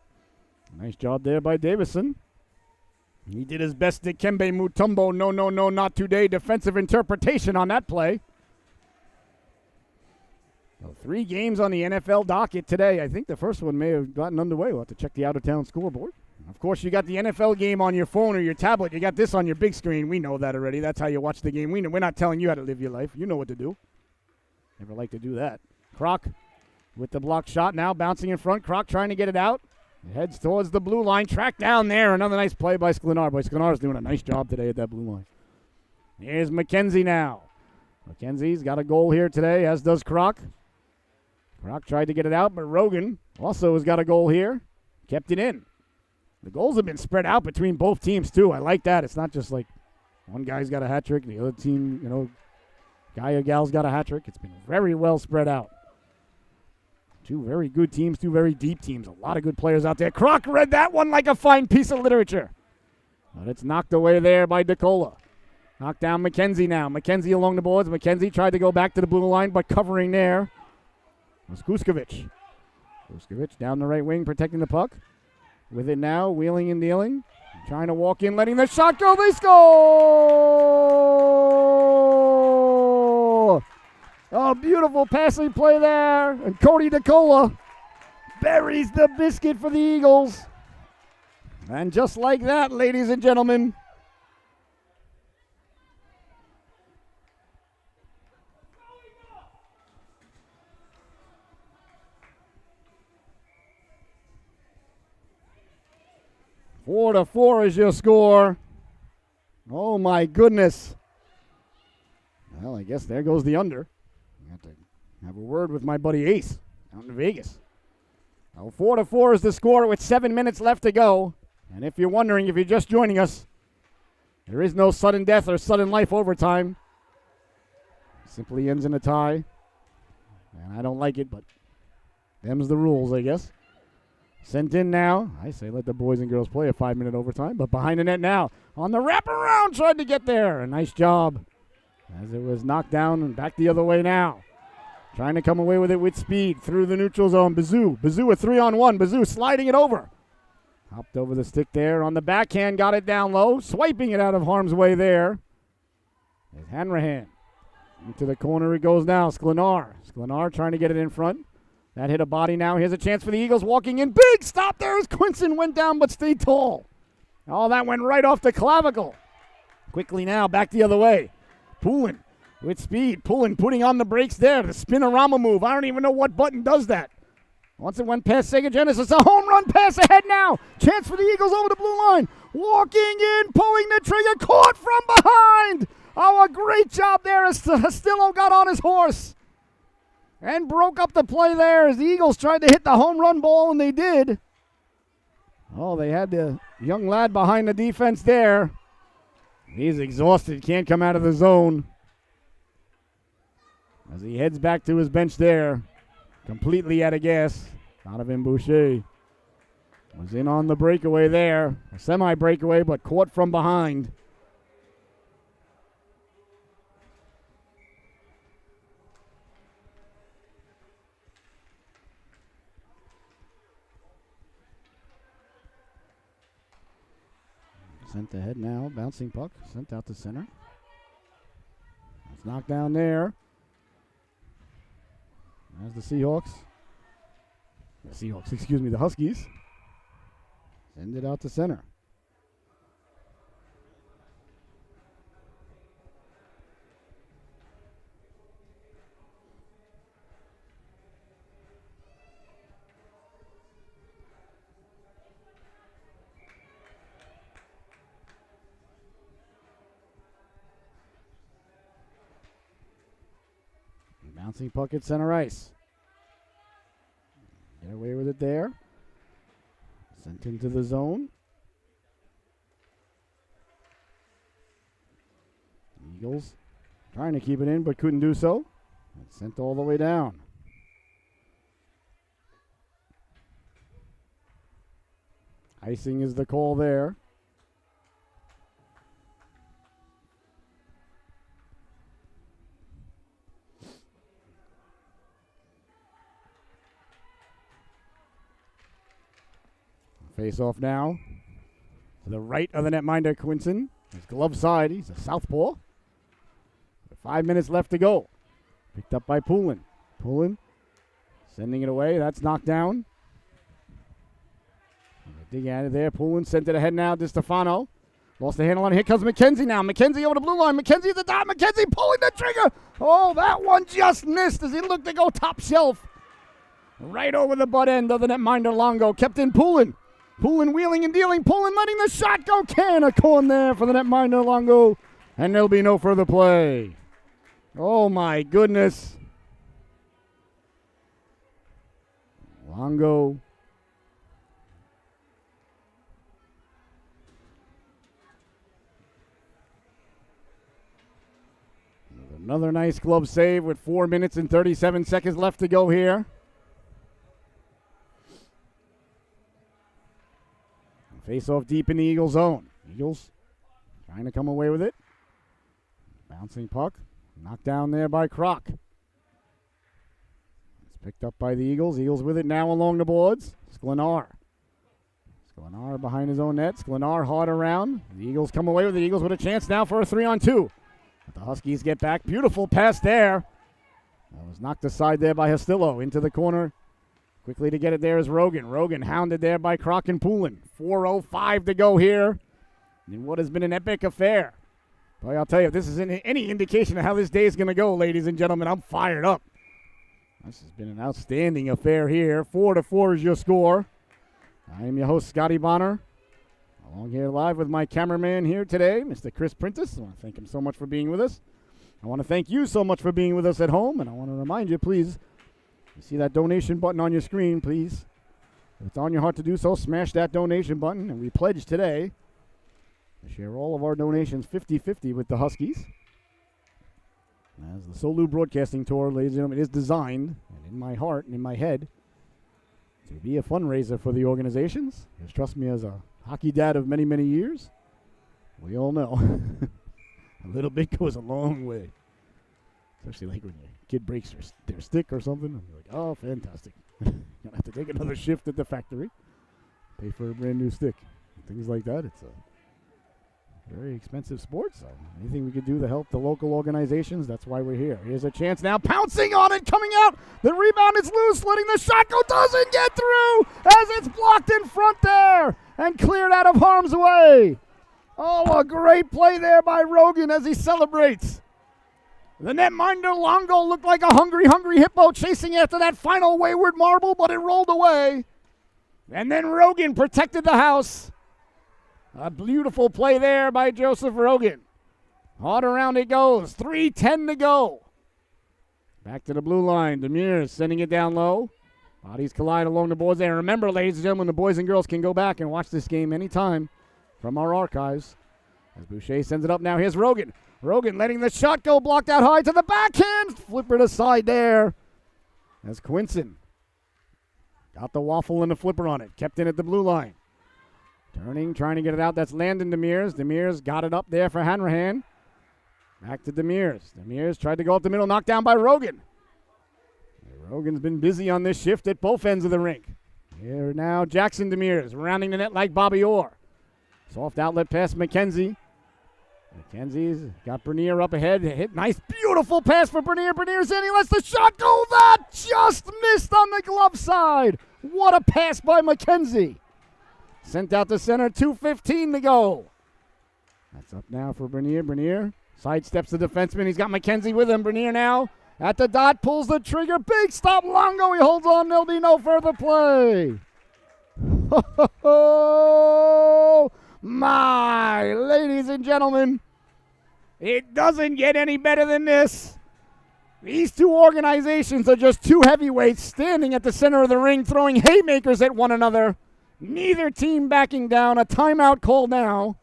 Nice job there by Davison. He did his best Dikembe Mutombo, no, not today, defensive interpretation on that play. So 3 games on the NFL docket today. I think the first one may have gotten underway. We'll have to check the out-of-town scoreboard. Of course, you got the NFL game on your phone or your tablet. You got this on your big screen. We know that already. That's how you watch the game. We're not telling you how to live your life. You know what to do. Never like to do that. Kroc with the block shot now, bouncing in front. Kroc trying to get it out. Heads towards the blue line. Track down there. Another nice play by Sklenar. Boy, Sklenar's doing a nice job today at that blue line. Here's McKenzie now. McKenzie's got a goal here today, as does Kroc. Kroc tried to get it out, but Rogan also has got a goal here. Kept it in. The goals have been spread out between both teams, too. I like that. It's not just like one guy's got a hat trick, the other team, guy or gal's got a hat trick. It's been very well spread out. 2 very good teams, 2 very deep teams. A lot of good players out there. Kroc read that one like a fine piece of literature. But it's knocked away there by DeCola. Knocked down McKenzie now. McKenzie along the boards. McKenzie tried to go back to the blue line, but covering there was Kuskovic. Kuskovic down the right wing, protecting the puck. With it now, wheeling and dealing. Trying to walk in, letting the shot go. They score! Oh, beautiful passing play there. And Cody DeCola buries the biscuit for the Eagles. And just like that, ladies and gentlemen, Four to 4 is your score. Oh, my goodness. Well, I guess there goes the under. I have to have a word with my buddy Ace out in Vegas. Well, 4 to 4 is the score with 7 minutes left to go. And if you're wondering, if you're just joining us, there is no sudden death or sudden life overtime. It simply ends in a tie. And I don't like it, but them's the rules, I guess. Sent in now. I say let the boys and girls play a 5-minute overtime, but behind the net now. On the wraparound, tried to get there. A nice job as it was knocked down and back the other way now. Trying to come away with it with speed through the neutral zone. Bazoo a 3-on-1. Bazoo sliding it over. Hopped over the stick there on the backhand, got it down low. Swiping it out of harm's way there. There's Hanrahan. Into the corner it goes now. Sklenar trying to get it in front. That hit a body now. Here's a chance for the Eagles walking in. Big stop there as Quinson went down but stayed tall. Oh, that went right off the clavicle. Quickly now, back the other way. Poulin with speed. Poulin putting on the brakes there. The spinorama move. I don't even know what button does that. Once it went past Sega Genesis, a home run pass ahead now. Chance for the Eagles over the blue line. Walking in, pulling the trigger. Caught from behind. Oh, a great job there as Castillo got on his horse and broke up the play there as the Eagles tried to hit the home run ball, and they did. Oh, they had the young lad behind the defense there. He's exhausted, can't come out of the zone. As he heads back to his bench there, completely out of gas. Donovan Boucher was in on the breakaway there. A semi-breakaway, but caught from behind. Sent ahead now, bouncing puck, sent out to center. It's knocked down there. As the Huskies. Send it out to center. Bouncing puck at center ice. Get away with it there. Sent into the zone. Eagles trying to keep it in but couldn't do so. It's sent all the way down. Icing is the call there. Face off now to the right of the netminder, Quinson. His glove side. He's a southpaw. 5 minutes left to go. Picked up by Poulin. Poulin sending it away. That's knocked down. Dig at it there. Poulin sent it ahead now to Stefano. Lost the handle on it. Here comes McKenzie now. McKenzie over the blue line. McKenzie at the dot. McKenzie pulling the trigger. Oh, that one just missed as he looked to go top shelf. Right over the butt end of the netminder Longo. Kept in Poulin. Poulin wheeling and dealing. Poulin letting the shot go. Can a corn there for the netminder Longo. And there'll be no further play. Oh, my goodness. Longo. Another nice glove save with 4 minutes and 37 seconds left to go here. Face off deep in the Eagle zone. Eagles trying to come away with it. Bouncing puck. Knocked down there by Kroc. It's picked up by the Eagles. Eagles with it now along the boards. Sklenar. Sklenar behind his own net. Sklenar hard around. The Eagles come away with it. The Eagles with a chance now for a 3-on-2. But the Huskies get back. Beautiful pass there. That was knocked aside there by Hastillo. Into the corner. Quickly to get it there is Rogan. Rogan hounded there by Kroc and Poulin. 4:05 to go here in what has been an epic affair. Boy, I'll tell you, if this is any indication of how this day is going to go, ladies and gentlemen, I'm fired up. This has been an outstanding affair here. 4-4 is your score. I am your host, Scotty Bonner. Along here live with my cameraman here today, Mr. Chris Prentice. I want to thank him so much for being with us. I want to thank you so much for being with us at home, and I want to remind you, please, you see that donation button on your screen, please. If it's on your heart to do so, smash that donation button, and we pledge today to share all of our donations 50-50 with the Huskies. As the Solu Broadcasting Tour, ladies and gentlemen, is designed, and in my heart and in my head, to be a fundraiser for the organizations. Just trust me, as a hockey dad of many, many years, we all know a little bit goes a long way. Especially like when your kid breaks their stick or something. And you're like, oh, fantastic. You're going to have to take another shift at the factory, pay for a brand new stick. Things like that. It's a very expensive sport, so anything we could do to help the local organizations, that's why we're here. Here's a chance now, pouncing on it, coming out. The rebound is loose, letting the shot go, doesn't get through as it's blocked in front there and cleared out of harm's way. Oh, a great play there by Rogan as he celebrates. The netminder Longo looked like a hungry hippo chasing after that final wayward marble, but it rolled away. And then Rogan protected the house. A beautiful play there by Joseph Rogan. Hard around it goes. 3:10 to go. Back to the blue line. Demers sending it down low. Bodies collide along the boards there. Remember, ladies and gentlemen, the boys and girls can go back and watch this game anytime from our archives. As Boucher sends it up now, here's Rogan. Rogan letting the shot go, blocked out high to the backhand. Flipper aside there. As Quinson got the waffle and the flipper on it. Kept in at the blue line. Turning, trying to get it out. That's Landon Demers. Demers got it up there for Hanrahan. Back to Demers. Demers tried to go up the middle, knocked down by Rogan. Rogan's been busy on this shift at both ends of the rink. Here now, Jackson Demers rounding the net like Bobby Orr. Soft outlet pass, McKenzie. McKenzie's got Bernier up ahead. Hit nice, beautiful pass for Bernier. Bernier's in. He lets the shot go. That just missed on the glove side. What a pass by McKenzie. Sent out to center, 2:15 to go. That's up now for Bernier. Bernier sidesteps the defenseman. He's got McKenzie with him. Bernier now at the dot, pulls the trigger. Big stop, Longo. He holds on. There'll be no further play. Oh, my, ladies and gentlemen, it doesn't get any better than this. These two organizations are just two heavyweights standing at the center of the ring, throwing haymakers at one another. Neither team backing down. A timeout call now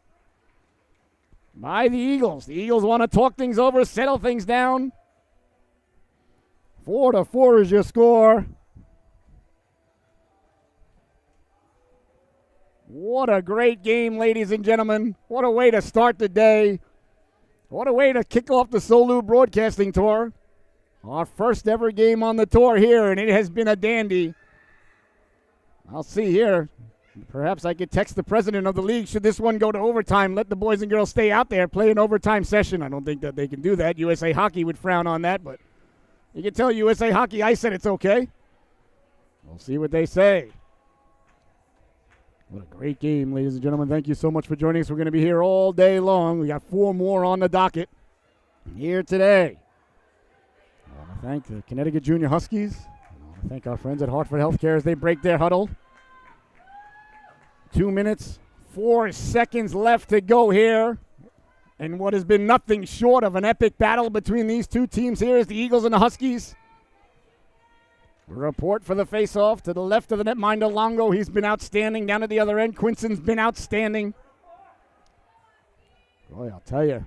by the Eagles. The Eagles want to talk things over, settle things down. 4-4 is your score. What a great game, ladies and gentlemen. What a way to start the day. What a way to kick off the Solu Broadcasting Tour. Our first ever game on the tour here, and it has been a dandy. I'll see here. Perhaps I could text the president of the league, should this one go to overtime, let the boys and girls stay out there, play an overtime session. I don't think that they can do that. USA Hockey would frown on that, but you can tell USA Hockey I said it's okay. We'll see what they say. What a great game, ladies and gentlemen. Thank you so much for joining us. We're going to be here all day long. We got 4 more on the docket here today. I want to thank the Connecticut Junior Huskies. I want to thank our friends at Hartford Healthcare as they break their huddle. 2 minutes, 4 seconds left to go here. And what has been nothing short of an epic battle between these two teams here is the Eagles and the Huskies. Report for the faceoff to the left of the netminder, Longo. He's been outstanding. Down at the other end, Quinson's been outstanding. Boy, I'll tell you.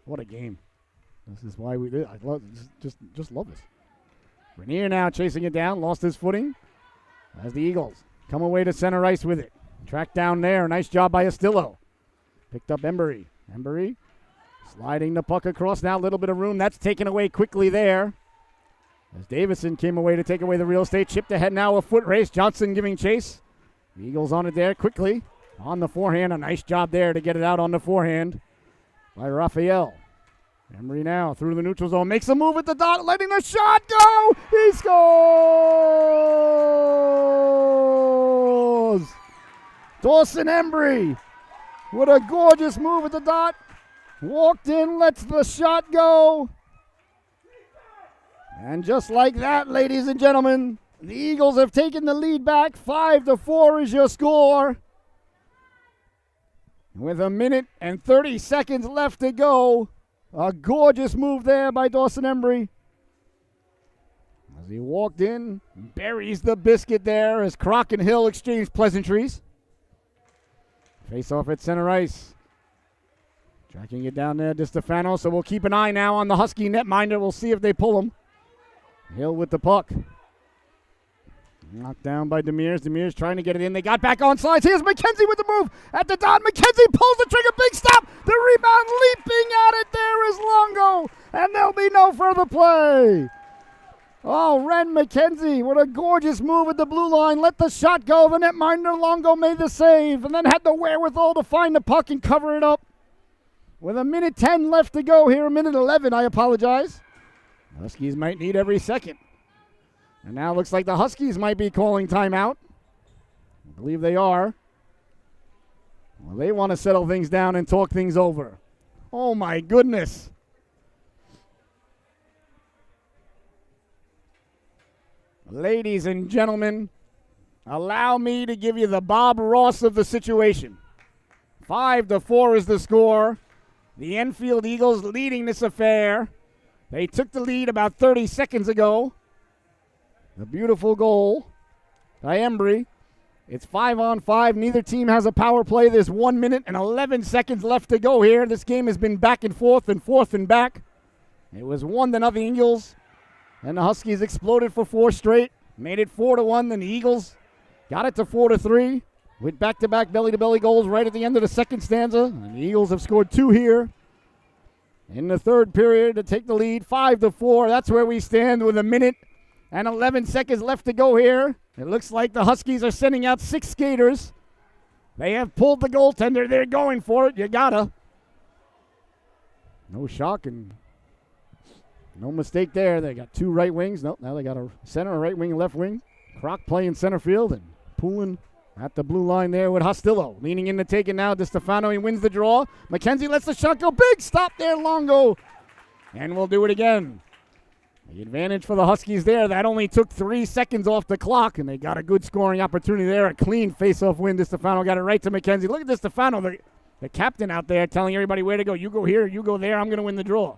What a game. This is why we did. I love just love this. Rainier now chasing it down, lost his footing. As the Eagles come away to center ice with it. Track down there. Nice job by Astillo. Picked up Embry. Embry sliding the puck across now. A little bit of room. That's taken away quickly there. As Davison came away to take away the real estate. Chipped ahead now, a foot race. Johnson giving chase. The Eagles on it there quickly. On the forehand. A nice job there to get it out on the forehand by Raphael. Embry now through the neutral zone. Makes a move at the dot. Letting the shot go. He scores! Dawson Embry. What a gorgeous move at the dot. Walked in, lets the shot go. And just like that, ladies and gentlemen, the Eagles have taken the lead back. 5-4 is your score. With 1 minute and 30 seconds left to go. A gorgeous move there by Dawson Embry. As he walked in, buries the biscuit there as Croc and Hill exchange pleasantries. Face off at center ice. Tracking it down there, DiStefano. So we'll keep an eye now on the Husky netminder. We'll see if they pull him. Hill with the puck. Knocked down by Demers. Demers trying to get it in. They got back on slides. Here's McKenzie with the move at the dot. McKenzie pulls the trigger. Big stop. The rebound leaping at it. There is Longo. And there'll be no further play. Oh, Ren McKenzie. What a gorgeous move at the blue line. Let the shot go. The netminder Longo made the save and then had the wherewithal to find the puck and cover it up. With 1 minute 10 left to go here. 1 minute 11, I apologize. Huskies might need every second. And now it looks like the Huskies might be calling timeout. I believe they are. Well, they want to settle things down and talk things over. Oh, my goodness. Ladies and gentlemen, allow me to give you the Bob Ross of the situation. 5-4 is the score. The Enfield Eagles leading this affair. They took the lead about 30 seconds ago. A beautiful goal by Embry. It's 5-on-5. Neither team has a power play. There's 1 minute and 11 seconds left to go here. This game has been back and forth and back. It was 1-0 Eagles. And the Huskies exploded for 4 straight. Made it 4-1. Then the Eagles got it to 4-3. With back-to-back belly-to-belly goals right at the end of the second stanza. And the Eagles have scored 2 here in the third period to take the lead. 5-4. That's where we stand with 1 minute and 11 seconds left to go here. It looks like the Huskies are sending out 6 skaters. They have pulled the goaltender. They're going for it. You gotta. No shock and no mistake there. They got 2 right wings. Nope, now they got a center, a right wing, left wing. Croc playing center field and Poulin at the blue line there with Hostillo. Leaning in to take it now. DiStefano, he wins the draw. McKenzie lets the shot go. Big stop there, Longo. And we'll do it again. The advantage for the Huskies there. That only took 3 seconds off the clock, and they got a good scoring opportunity there. A clean face-off win. DiStefano got it right to McKenzie. Look at DiStefano, the captain out there telling everybody where to go. You go here, you go there. I'm going to win the draw.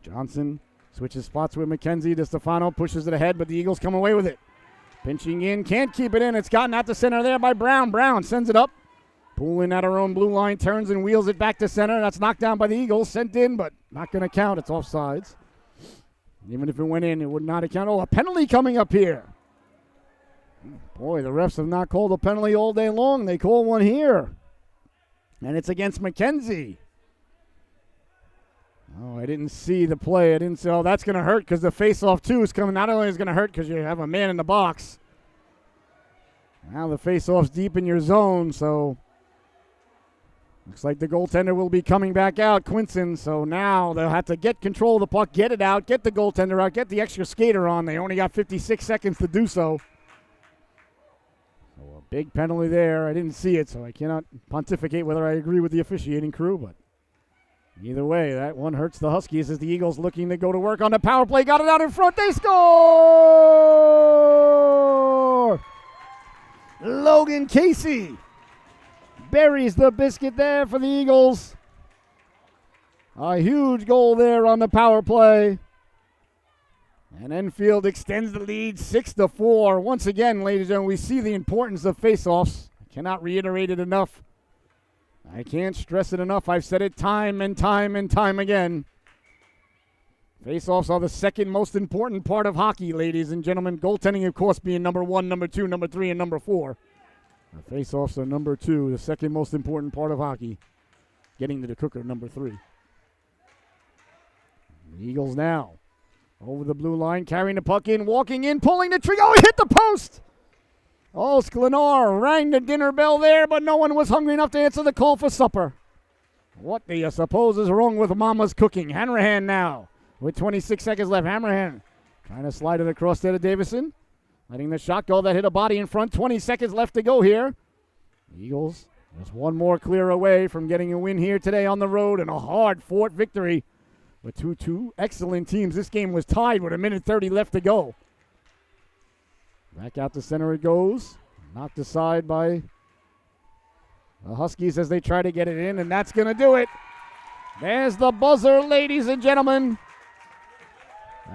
Johnson switches spots with McKenzie. DiStefano pushes it ahead, but the Eagles come away with it. Pinching in, can't keep it in. It's gotten out to center there by Brown. Brown sends it up. Poulin at our own blue line, turns and wheels it back to center. That's knocked down by the Eagles. Sent in, but not going to count. It's offsides. Even if it went in, it would not account. Oh, a penalty coming up here. Boy, the refs have not called a penalty all day long. They call one here. And it's against McKenzie. Oh, I didn't see the play. I didn't see. Oh, that's going to hurt because the face-off, too, is coming. Not only is it going to hurt because you have a man in the box. Now the face-off's deep in your zone, so looks like the goaltender will be coming back out, Quinson. So now they'll have to get control of the puck, get it out, get the goaltender out, get the extra skater on. They only got 56 seconds to do so. So a big penalty there. I didn't see it, so I cannot pontificate whether I agree with the officiating crew, but either way, that one hurts the Huskies as the Eagles looking to go to work on the power play. Got it out in front. They score! Logan Casey buries the biscuit there for the Eagles. A huge goal there on the power play. And Enfield extends the lead 6-4. Once again, ladies and gentlemen, we see the importance of faceoffs. I cannot reiterate it enough. I can't stress it enough. I've said it time and time and time again. Faceoffs are the second most important part of hockey, ladies and gentlemen. Goaltending, of course, being number 1, number 2, number 3, and number 4. The faceoffs are number 2, the second most important part of hockey. Getting to the cooker, number 3. The Eagles now over the blue line, carrying the puck in, walking in, pulling the trigger. Oh, he hit the post! Oh, Sklenar rang the dinner bell there, but no one was hungry enough to answer the call for supper. What do you suppose is wrong with Mama's cooking? Hanrahan now with 26 seconds left. Hanrahan trying to slide it across there to Davison. Letting the shot go that hit a body in front. 20 seconds left to go here. The Eagles just one more clear away from getting a win here today on the road and a hard-fought victory with two excellent teams. This game was tied with 1:30 left to go. Back out to center it goes. Knocked aside by the Huskies as they try to get it in, and that's going to do it. There's the buzzer, ladies and gentlemen.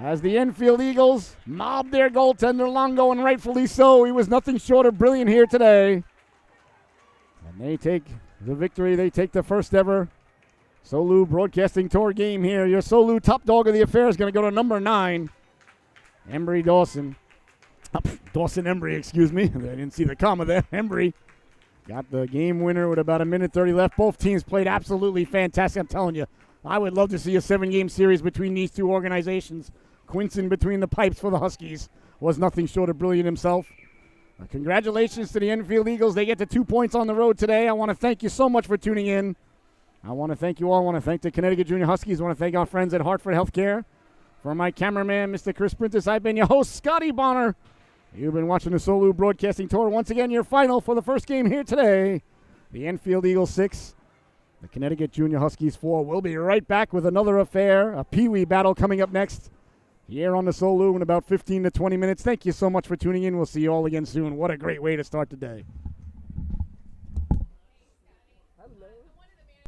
As the Enfield Eagles mobbed their goaltender Longo, and rightfully so. He was nothing short of brilliant here today. And they take the victory. They take the first ever Solu Broadcasting Tour game here. Your Solu top dog of the affair is going to go to number 9, Embry Dawson. Dawson Embry, excuse me. I didn't see the comma there. Embry got the game winner with about 1:30 left. Both teams played absolutely fantastic. I'm telling you, I would love to see a 7-game series between these two organizations. Quinson between the pipes for the Huskies was nothing short of brilliant himself. Congratulations to the Enfield Eagles. They get the 2 points on the road today. I want to thank you so much for tuning in. I want to thank you all. I want to thank the Connecticut Junior Huskies. I want to thank our friends at Hartford Healthcare. For my cameraman, Mr. Chris Printis, I've been your host, Scotty Bonner. You've been watching the Solu Broadcasting Tour. Once again, your final for the first game here today. The Enfield Eagles 6, the Connecticut Junior Huskies 4. We'll be right back with another affair, a Pee-wee battle coming up next here on the Solu in about 15 to 20 minutes. Thank you so much for tuning in. We'll see you all again soon. What a great way to start the day.